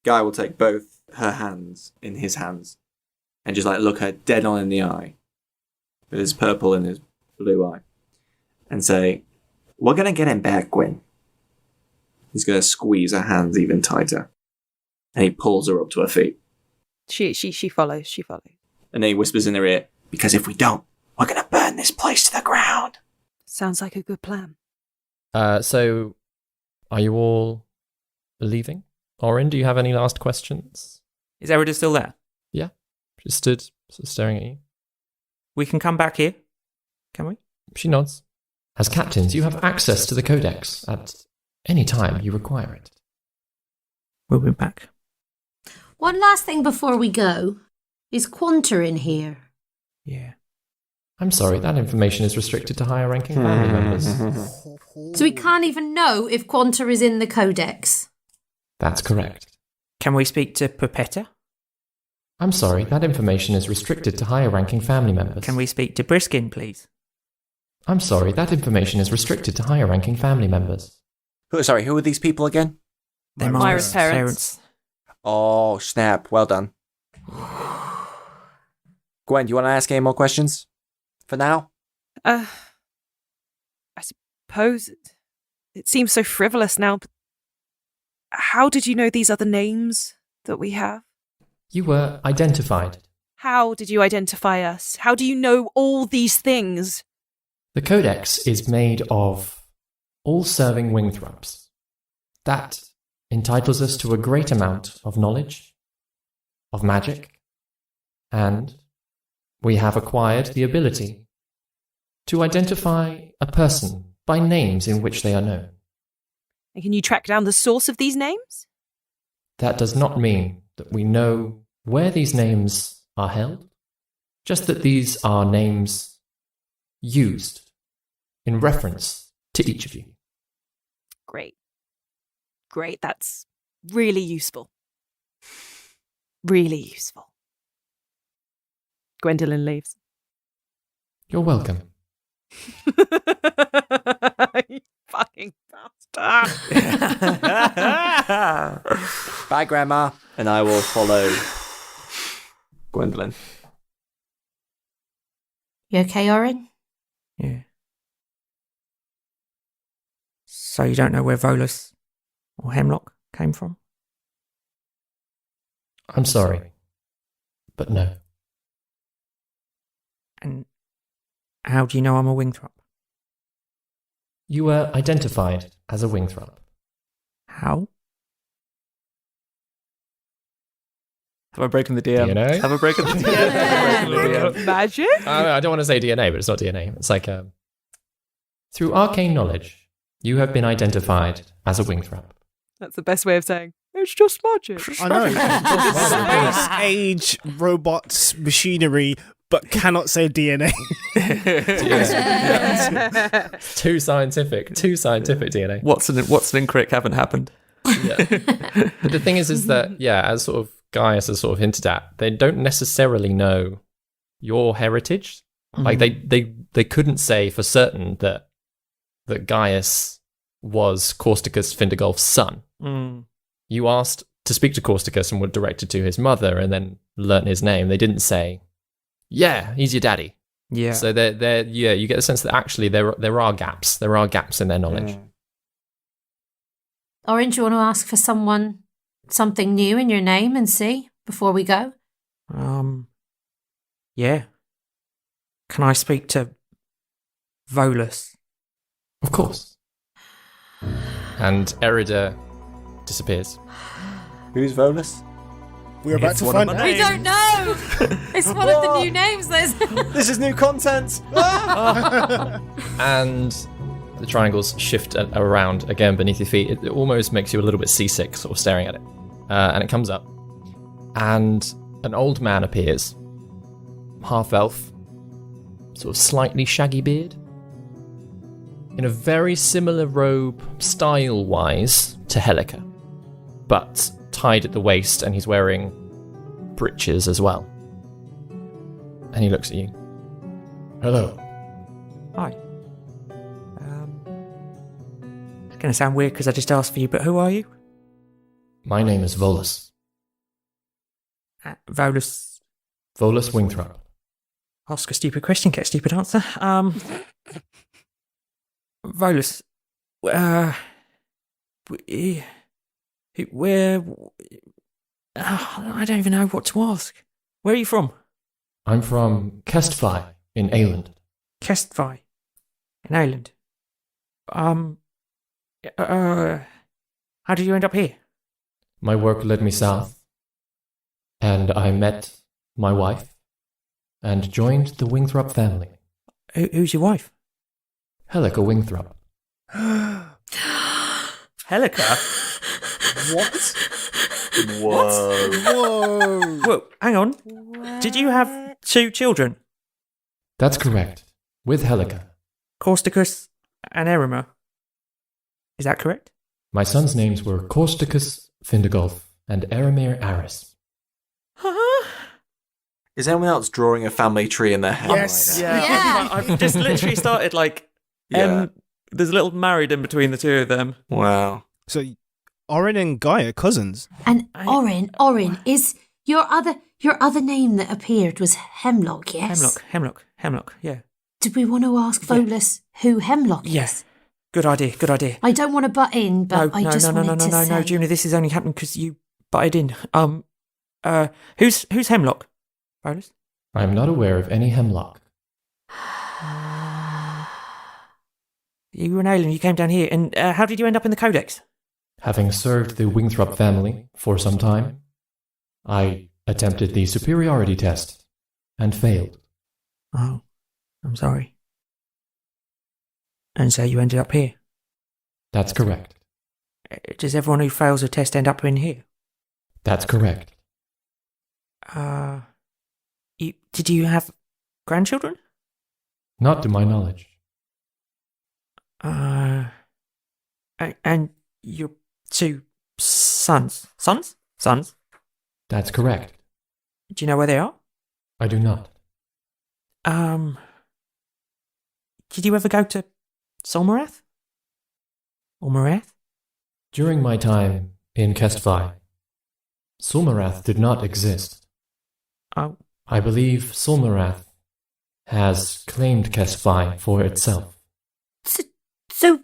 Guy will take both her hands in his hands and just like look her dead on in the eye with his purple and his blue eye and say, "We're going to get him back, Gwen." He's going to squeeze her hands even tighter. And he pulls her up to her feet. She follows. And then he whispers in her ear, "Because if we don't, we're going to burn this place to the ground." Sounds like a good plan. So, are you all leaving? Orin, do you have any last questions? Is Erida still there? Yeah. She stood sort of staring at you. We can come back here, can we? She nods. As captains, you have access to the Codex at any time you require it. We'll be back. One last thing before we go. Is Quanta in here? Yeah. I'm sorry, that information is restricted to higher ranking family members. So we can't even know if Quanta is in the Codex. That's correct. Can we speak to Pipetta? I'm sorry, that information is restricted to higher ranking family members. Can we speak to Briskin, please? I'm sorry, that information is restricted to higher ranking family members. Who are these people again? They're Myra's parents. Oh, snap. Well done. Gwen, do you want to ask any more questions? For now? I suppose it seems so frivolous now, but how did you know these are the names that we have? You were identified. How did you identify us? How do you know all these things? The Codex is made of all serving wingthraps. That entitles us to a great amount of knowledge, of magic, and we have acquired the ability to identify a person by names in which they are known. And can you track down the source of these names? That does not mean that we know where these names are held, just that these are names used in reference to each of you. Great. That's really useful. Really useful. Gwendolyn leaves. You're welcome. You fucking bastard. Bye, Grandma. And I will follow Gwendolyn. You okay, Orin? Yeah. So you don't know where Volus or Hemlock came from? I'm sorry, but no. And how do you know I'm a wingthrop? You were identified as a wingthrop. How? Have I broken the DM? DNA? Have I broken the DM? Magic? I don't want to say DNA, but it's not DNA. It's like through arcane knowledge, you have been identified as a wingthrop. That's the best way of saying it's just magic. I know. Space age, robots, machinery, but cannot say DNA. Too scientific DNA. Watson and Crick haven't happened. Yeah. But the thing is that, as sort of Gaius has sort of hinted at, they don't necessarily know your heritage. Like they couldn't say for certain that Gaius was Causticus Findergolf's son. You asked to speak to Causticus and were directed to his mother and then learnt his name. They didn't say, yeah, he's your daddy. Yeah. So you get the sense that actually there are gaps. There are gaps in their knowledge. Orange, you want to ask for something new in your name and see before we go? Yeah. Can I speak to Volus? Of course. And Erida disappears. Who's Volus? We're about to find out. We don't know. It's one of the new names. This is new content. And the triangles shift around again beneath your feet. It almost makes you a little bit seasick, sort of staring at it. And it comes up, and an old man appears, half elf, sort of slightly shaggy beard, in a very similar robe, style-wise, to Helica, but tied at the waist, and he's wearing breeches as well. And he looks at you. Hello. Hi. It's going to sound weird because I just asked for you, but who are you? My name is Volus. Volus. Volus Wingthrop. Ask a stupid question, get a stupid answer. Volus. Where... I don't even know what to ask. Where are you from? I'm from Kestvi in Ayland. Kestvi in Ayland. How did you end up here? My work led me south, and I met my wife, and joined the Wingthrop family. Who's your wife? Helica Wingthrop. Helica? What? Whoa. Whoa, hang on. Did you have 2 children? That's correct, with Helica. Causticus and Erima. Is that correct? My sons' names were Causticus Findergolf and Eramir Aris. Is anyone else drawing a family tree in their head Yes. right now? Yeah. I've just literally started there's a little married in between the two of them. Wow. So, Orin and Guy are cousins. And Orin is your other name that appeared was Hemlock, yes? Hemlock, yeah. Did we want to ask Volus who Hemlock is? Yes. Good idea. I don't want to butt in, but I just wanted to say... No, Junior, this is only happening because you butted in. Who's Hemlock? Volus? I am not aware of any Hemlock. You were an alien, you came down here, and how did you end up in the Codex? Having served the Wingthrop family for some time, I attempted the superiority test and failed. Oh, I'm sorry. And so you ended up here? That's correct. Does everyone who fails a test end up in here? That's correct. Did you have grandchildren? Not to my knowledge. And your 2 sons? Sons? That's correct. Do you know where they are? I do not. Did you ever go to Solmarath? Or Marath? During my time in Kestvi, Sulmarath did not exist. Oh. I believe Sulmarath has claimed Kestvi for itself. So,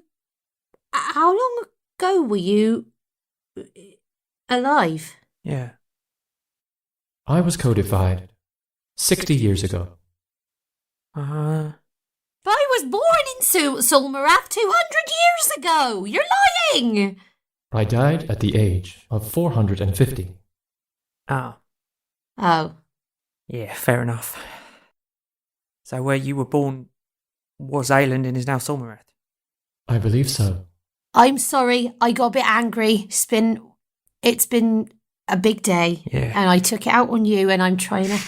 how long ago were you alive? Yeah. I was codified 60 years ago. But I was born in Sulmarath 200 years ago. You're lying. I died at the age of 450. Oh. Oh. Yeah, fair enough. So where you were born was Ayland and is now Solmarath? I believe so. I'm sorry, I got a bit angry. It's been a big day. Yeah. And I took it out on you, and I'm trying to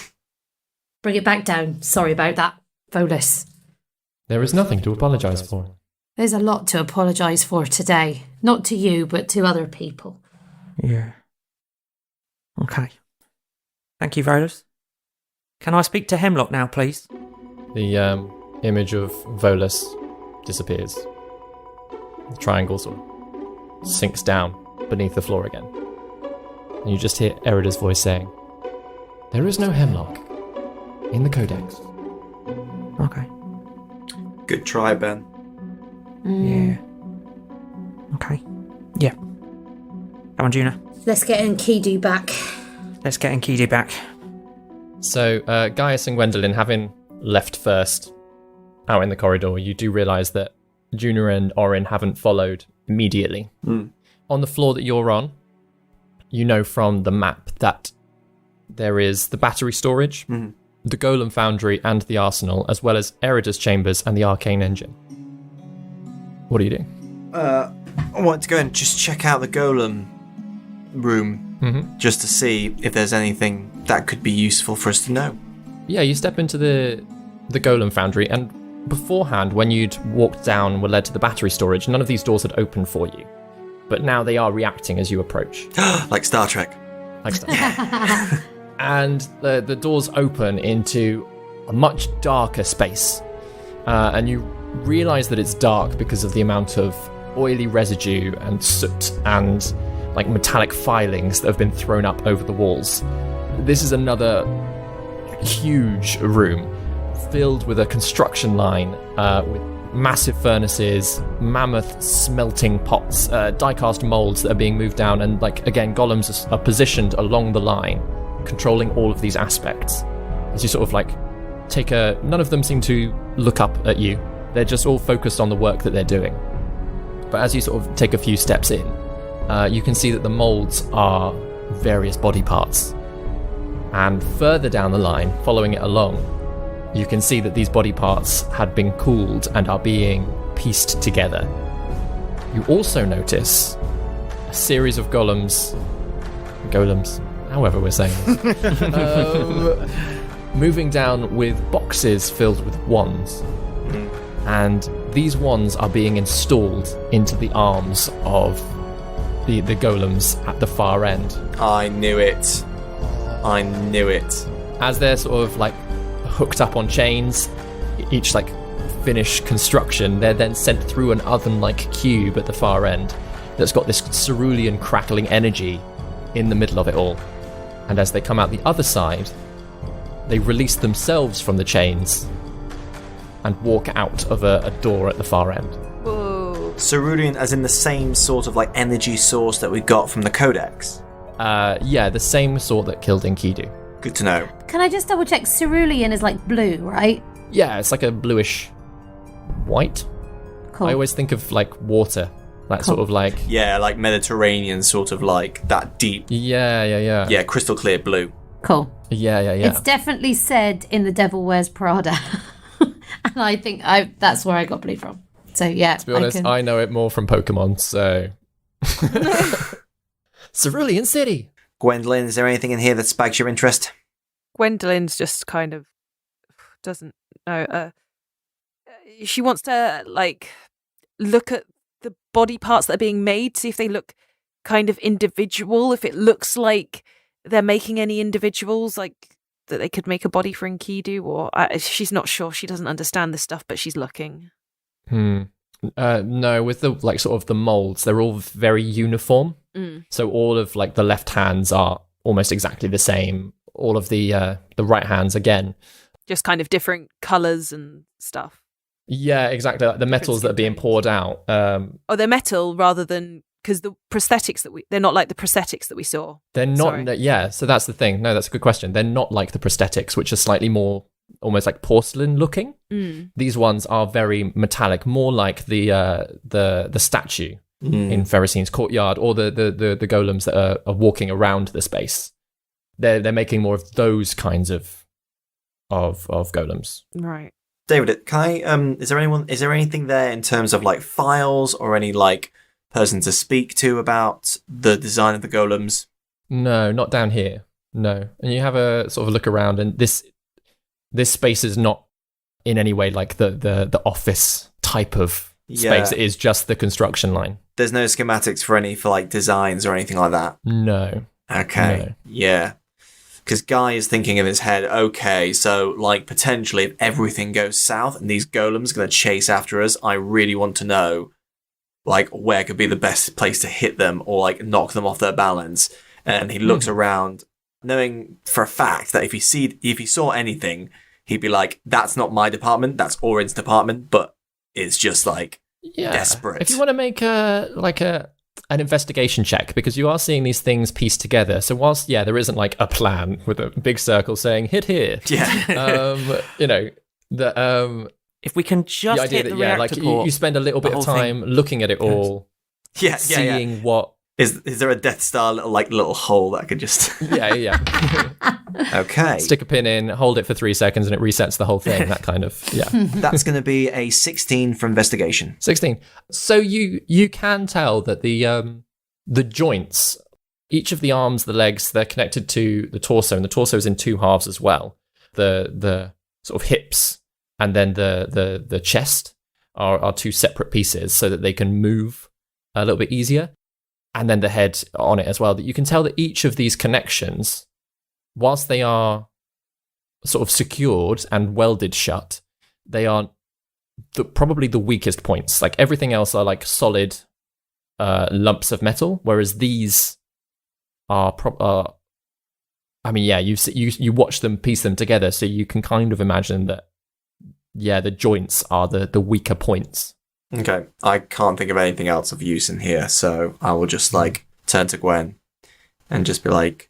bring it back down. Sorry about that, Volus. There is nothing to apologise for. There's a lot to apologise for today. Not to you, but to other people. Yeah. Okay. Thank you, Volus. Can I speak to Hemlock now, please? The image of Volus disappears. The triangle sort of sinks down beneath the floor again. And you just hear Erida's voice saying, "There is no hemlock in the Codex." Okay. Good try, Ben. Yeah. Okay. Yeah. Come on, Juna. Let's get Enkidu back. Let's get Enkidu back. So, Gaius and Gwendolyn, having left first out in the corridor, you do realise that Juna and Orin haven't followed immediately. On the floor that you're on, you know from the map that there is the battery storage, the Golem Foundry and the Arsenal, as well as Erida's chambers and the Arcane Engine. What are you doing? I want to go and just check out the Golem room, just to see if there's anything that could be useful for us to know. Yeah, you step into the Golem Foundry, and beforehand, when you'd walked down and were led to the battery storage, none of these doors had opened for you. But now they are reacting as you approach. Like Star Trek. And the doors open into a much darker space. And you realise that it's dark because of the amount of oily residue and soot and like metallic filings that have been thrown up over the walls. This is another huge room filled with a construction line with massive furnaces, mammoth smelting pots, die-cast molds that are being moved down, and like again, golems are positioned along the line, controlling all of these aspects. As you sort of like take none of them seem to look up at you. They're just all focused on the work that they're doing. But as you sort of take a few steps in, you can see that the molds are various body parts. And further down the line, following it along, you can see that these body parts had been cooled and are being pieced together. You also notice a series of golems, however we're saying this, moving down with boxes filled with wands. And these wands are being installed into the arms of the golems at the far end. I knew it. As they're sort of like hooked up on chains, each like finished construction, they're then sent through an oven-like cube at the far end that's got this cerulean crackling energy in the middle of it all. And as they come out the other side, they release themselves from the chains and walk out of a door at the far end. Whoa. Cerulean as in the same sort of like energy source that we got from the Codex. Yeah, the same sort that killed Enkidu. Good to know. Can I just double check? Cerulean is like blue, right? Yeah, it's like a bluish white. Cool. I always think of like water, that sort of like... Yeah, like Mediterranean sort of like that deep. Yeah. Yeah, crystal clear blue. Cool. Yeah. It's definitely said in The Devil Wears Prada. And I think that's where I got blue from. So yeah. To be honest, I know it more from Pokemon, so... Cerulean City! Gwendolyn, is there anything in here that spikes your interest? Gwendolyn's just kind of doesn't know. She wants to like look at the body parts that are being made, see if they look kind of individual. If it looks like they're making any individuals, like that they could make a body for Enkidu, or she's not sure. She doesn't understand this stuff, but she's looking. No, with the like sort of the molds, they're all very uniform. So all of like the left hands are almost exactly the same. All of the right hands again, just kind of different colors and stuff. Yeah, exactly. Like the metals that are being poured out. They're metal rather than, because the prosthetics they're not like the prosthetics that we saw. They're not. Yeah, so that's the thing. No, that's a good question. They're not like the prosthetics, which are slightly more almost like porcelain looking. These ones are very metallic, more like the statue in Ferricine's courtyard, or the golems that are walking around the space. They're making more of those kinds of golems. Right. David, can I is there anything there in terms of like files or any like person to speak to about the design of the golems? No, not down here. No. And you have a sort of look around, and this this space is not in any way like the office type of space. It is just the construction line. There's no schematics for like designs or anything like that. No. Okay. No. Yeah. Because Guy is thinking in his head, okay, so like potentially if everything goes south and these golems are going to chase after us, I really want to know like where could be the best place to hit them or like knock them off their balance. And he looks around, knowing for a fact that if he saw anything, he'd be like, that's not my department, that's Orin's department, but it's just like desperate. If you want to make an investigation check, because you are seeing these things pieced together. So whilst, there isn't like a plan with a big circle saying hit here. Yeah. If we can just the idea hit that, the reactor port, you spend a little bit of time looking at it all, seeing what. Is there a Death Star little hole that I could just... Yeah. Okay. Stick a pin in, hold it for 3 seconds, and it resets the whole thing, that kind of, That's going to be a 16 for investigation. 16. So you can tell that the joints, each of the arms, the legs, they're connected to the torso, and the torso is in two halves as well. The sort of hips and then the chest are two separate pieces so that they can move a little bit easier. And then the head on it as well. That you can tell that each of these connections, whilst they are sort of secured and welded shut, they are probably the weakest points. Like everything else are like solid lumps of metal, whereas these are you watch them piece them together, so you can kind of imagine that the joints are the weaker points. Okay, I can't think of anything else of use in here, so I will just like turn to Gwen and just be like,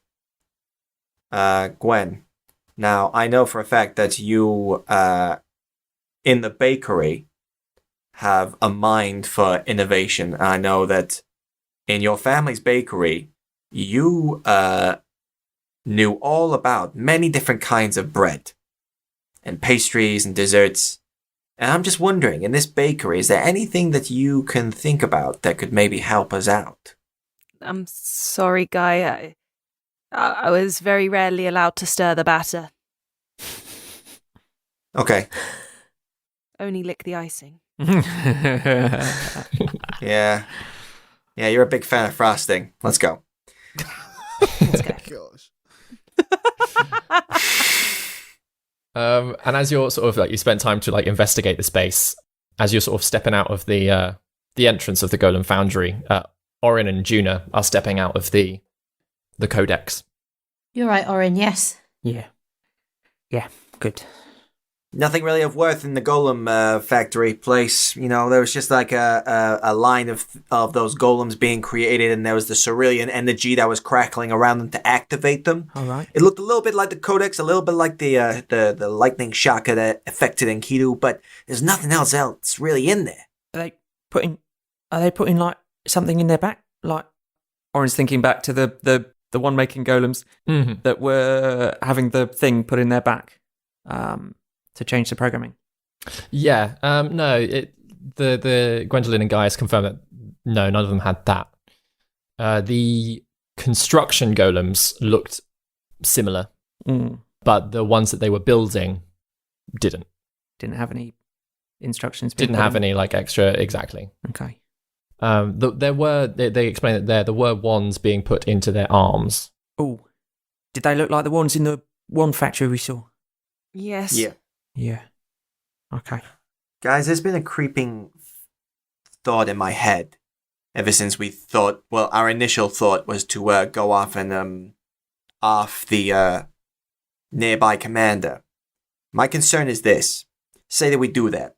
Gwen, now I know for a fact that you, in the bakery, have a mind for innovation. And I know that in your family's bakery, you knew all about many different kinds of bread and pastries and desserts. And I'm just wondering, in this bakery, is there anything that you can think about that could maybe help us out? I'm sorry, Guy. I was very rarely allowed to stir the batter. Okay. Only lick the icing. Yeah, you're a big fan of frosting. Let's go. Let's go. Gosh. And as you're sort of like, you spent time to like investigate the space, as you're sort of stepping out of the entrance of the Golem Foundry, Orin and Juna are stepping out of the Codex. You're right, Orin, yes. Yeah, good. Nothing really of worth in the Golem factory place. You know, there was just like a line of those golems being created, and there was the cerulean energy that was crackling around them to activate them. All right. It looked a little bit like the Codex, a little bit like the lightning shock that affected Enkidu, but there's nothing else really in there. Are they putting like something in their back? Like, Orin's thinking back to the one making golems that were having the thing put in their back. To change the programming. Yeah, no, the Gwendolyn and Gaius confirmed that no, none of them had that. The construction golems looked similar, but the ones that they were building didn't have any instructions. Didn't have any like extra exactly. Okay. There were they explained that there were wands being put into their arms. Oh, did they look like the ones in the one factory we saw? Yes. Yeah. Okay. Guys, there's been a creeping thought in my head ever since we thought, well, our initial thought was to go off and off the nearby commander. My concern is this. Say that we do that.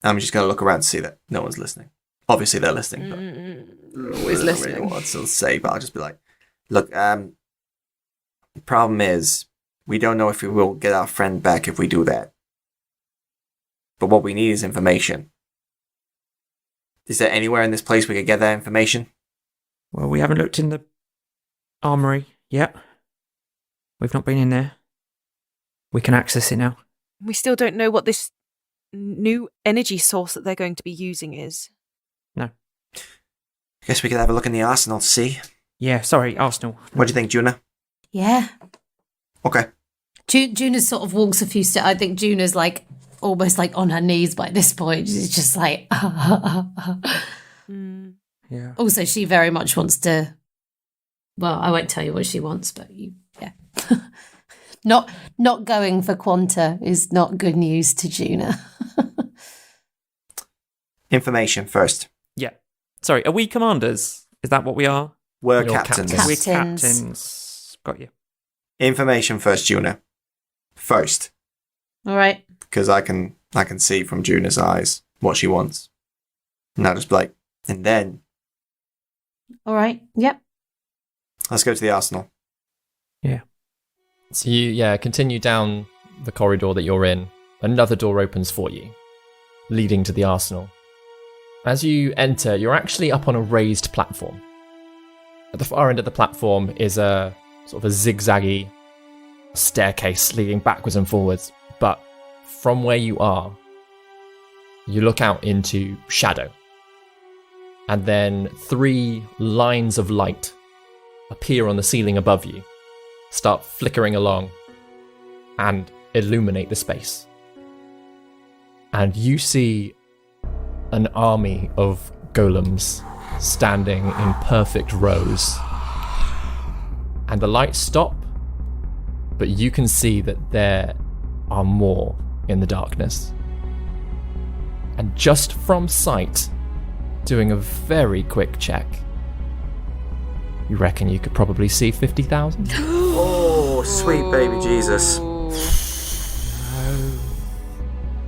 I'm just going to look around to see that no one's listening. Obviously they're listening, but Always listening. I don't really know what to say, but I'll just be like, look, the problem is we don't know if we will get our friend back if we do that. But what we need is information. Is there anywhere in this place we could get that information? Well, we haven't looked in the armory yet. We've not been in there. We can access it now. We still don't know what this new energy source that they're going to be using is. No. I guess we could have a look in the arsenal to see. Yeah, sorry, Arsenal. What do you think, Juna? Yeah. Okay. Juna sort of walks a few steps. I think Juna's like almost like on her knees by this point. She's just like, Yeah. Also, she very much wants to. Well, I won't tell you what she wants, but yeah. Not going for Quanta is not good news to Juna. Information first. Yeah. Sorry, are we commanders? Is that what we are? We're You're captains. captains. We're Captains. captains. Got you. Information first, Juna. First, All right. because I can see from Juna's eyes what she wants. And I'll just be like, and then All right. Yep. let's go to the arsenal. So you, continue down the corridor that you're in. Another door opens for you, leading to the arsenal. As you enter, you're actually up on a raised platform. At the far end of the platform is a sort of a zigzaggy staircase leading backwards and forwards. But from where you are, you look out into shadow. And then 3 lines of light appear on the ceiling above you, start flickering along, and illuminate the space. And you see an army of golems standing in perfect rows. And the lights stop, but you can see that there are more in the darkness. And just from sight, doing a very quick check, you reckon you could probably see 50,000? Oh, sweet baby Jesus.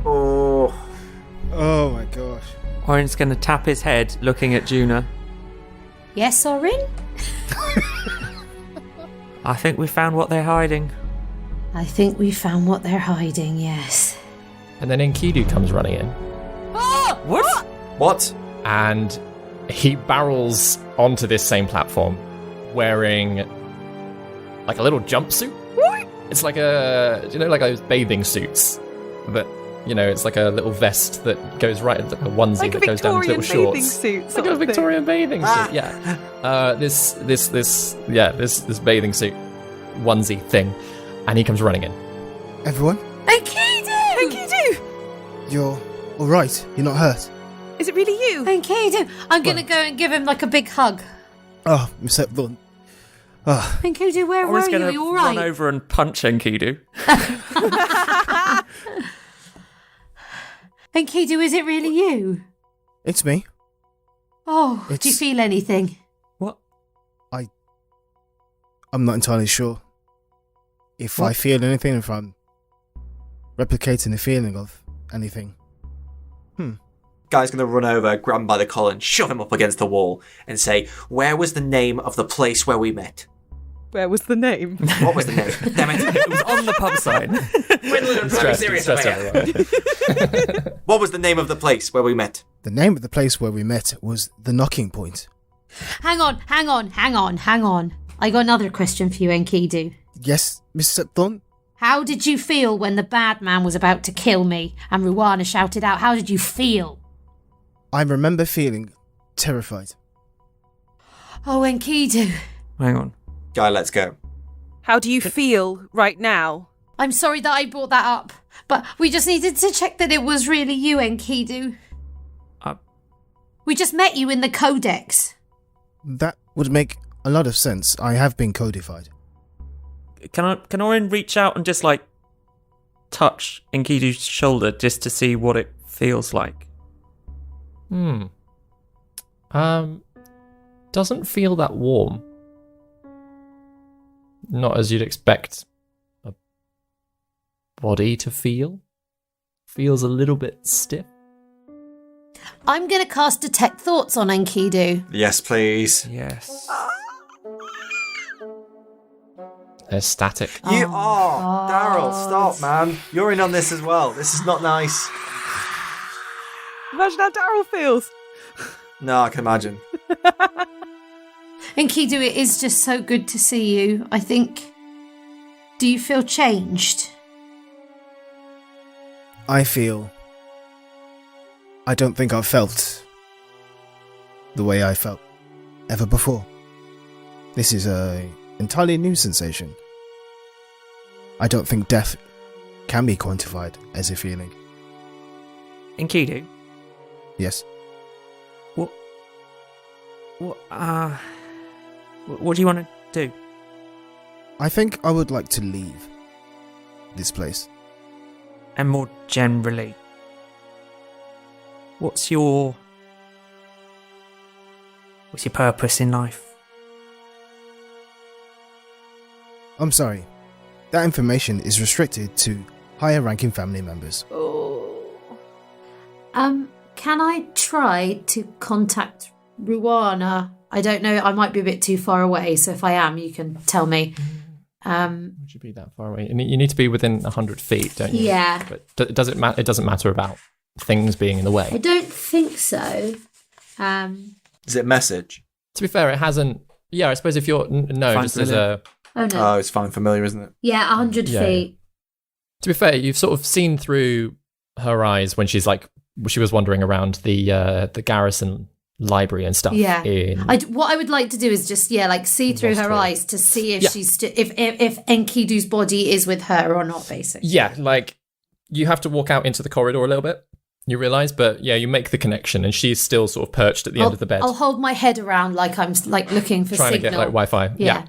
Oh. Oh my gosh. Orin's going to tap his head, looking at Juna. Yes, Orin? I think we found what they're hiding. I think we found what they're hiding, yes. And then Enkidu comes running in, What? What? and he barrels onto this same platform wearing like a little jumpsuit. What? It's like like those bathing suits that, it's like a little vest that goes right, like a onesie Like a that goes down to Victorian little shorts. bathing suit Like sort a of thing. Victorian bathing suit, Ah. yeah. This bathing suit onesie thing, and he comes running in. Everyone, Enkidu! Enkidu! you're all right. You're not hurt. Is it really you? Enkidu! I'm going to go and give him like a big hug. Oh, Mr. Thorn. Oh, Enkidu, where Orin's were you? going Are to you all run right? over and punch Enkidu. Enkidu, is it really you? it's me. Oh, do you It's- feel anything? What? I'm not entirely sure if I What? feel anything, if I'm replicating the feeling of anything. Guy's gonna run over, grab him by the collar, and shove him up against the wall and say, "Where was the name of the place where we met? Where was the name? What was the name? Damn it! It was on the pub sign. What was the name of the place where we met? The name of the place where we met was the Knocking Point. Hang on. I got another question for you, Enkidu. Yes, Mr. Thorn? How did you feel when the bad man was about to kill me and Ruana shouted out? How did you feel? I remember feeling terrified. Oh, Enkidu. Hang on. Guy, let's go. How do you feel right now? I'm sorry that I brought that up, but we just needed to check that it was really you, Enkidu. We just met you in the Codex. That would make a lot of sense. I have been codified. Can Orin reach out and just touch Enkidu's shoulder just to see what it feels like? Doesn't feel that warm. Not as you'd expect a body to feel. Feels a little bit stiff. I'm going to cast Detect Thoughts on Enkidu. Yes, please. Yes. There's static. You Oh, are. Daryl, God. stop, man. You're in on this as well. This is not nice. Imagine how Daryl feels. No, I can imagine. Enkidu, it is just so good to see you. I think. Do you feel changed? I don't think I've felt the way I felt ever before. This is a entirely new sensation. I don't think death can be quantified as a feeling. Enkidu, Yes. what do you want to do? I think I would like to leave this place. And more generally, what's your purpose in life? I'm sorry. That information is restricted to higher ranking family members. Can I try to contact Ruana? I don't know, I might be a bit too far away, so if I am, you can tell me. Would you be that far away? You need to be within 100 feet, don't you? Yeah. But it doesn't matter about things being in the way. I don't think so. Is it message? To be fair, it hasn't... Yeah, I suppose if you're... No, Find just as familiar. a... Oh no. Oh, it's fine familiar, isn't it? Yeah, 100 Yeah. feet. To be fair, you've sort of seen through her eyes when she was wandering around the garrison library and stuff. Yeah. What I would like to do is just see through her Rostro. eyes to see if Yeah. she's if Enkidu's body is with her or not, basically. Yeah, you have to walk out into the corridor a little bit, you realise, but yeah, you make the connection and she's still sort of perched at the end of the bed. I'll hold my head around like I'm looking for trying signal. to get Wi-Fi. Yeah.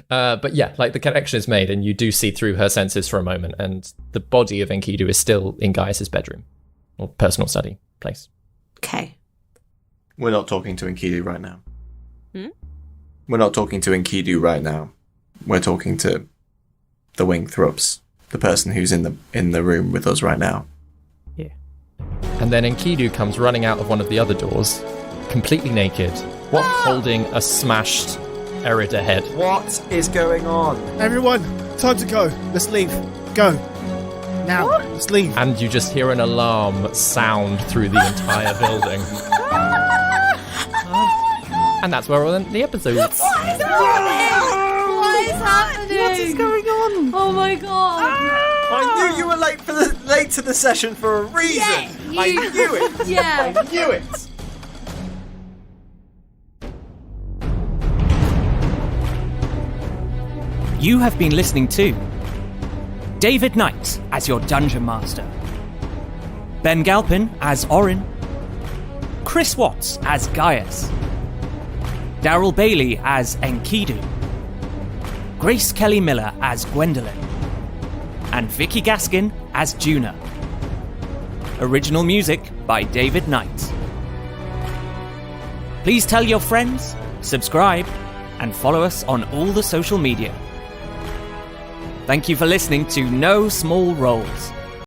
But yeah, the connection is made and you do see through her senses for a moment and the body of Enkidu is still in Gaius's bedroom or personal study place. Okay. We're not talking to Enkidu right now. Hmm? We're not talking to Enkidu right now. We're talking to the Wingthrops, the person who's in the room with us right now. Yeah. And then Enkidu comes running out of one of the other doors, completely naked, holding a smashed Erida head. What is going on? Everyone, time to go. Let's leave. Go. Now. Let's leave. And you just hear an alarm sound through the entire building. And that's where we'll end the episode. What is happening? What is going on? Oh my god. I knew you were late to the session for a reason. Yeah, I knew it. Yeah. I knew it. You have been listening to David Knight as your Dungeon Master, Ben Galpin as Orin, Chris Watts as Gaius, Daryl Bailey as Enkidu, Grace Kelly Miller as Gwendolyn, and Vicky Gaskin as Juna. Original music by David Knight. Please tell your friends, subscribe, and follow us on all the social media. Thank you for listening to No Small Roles.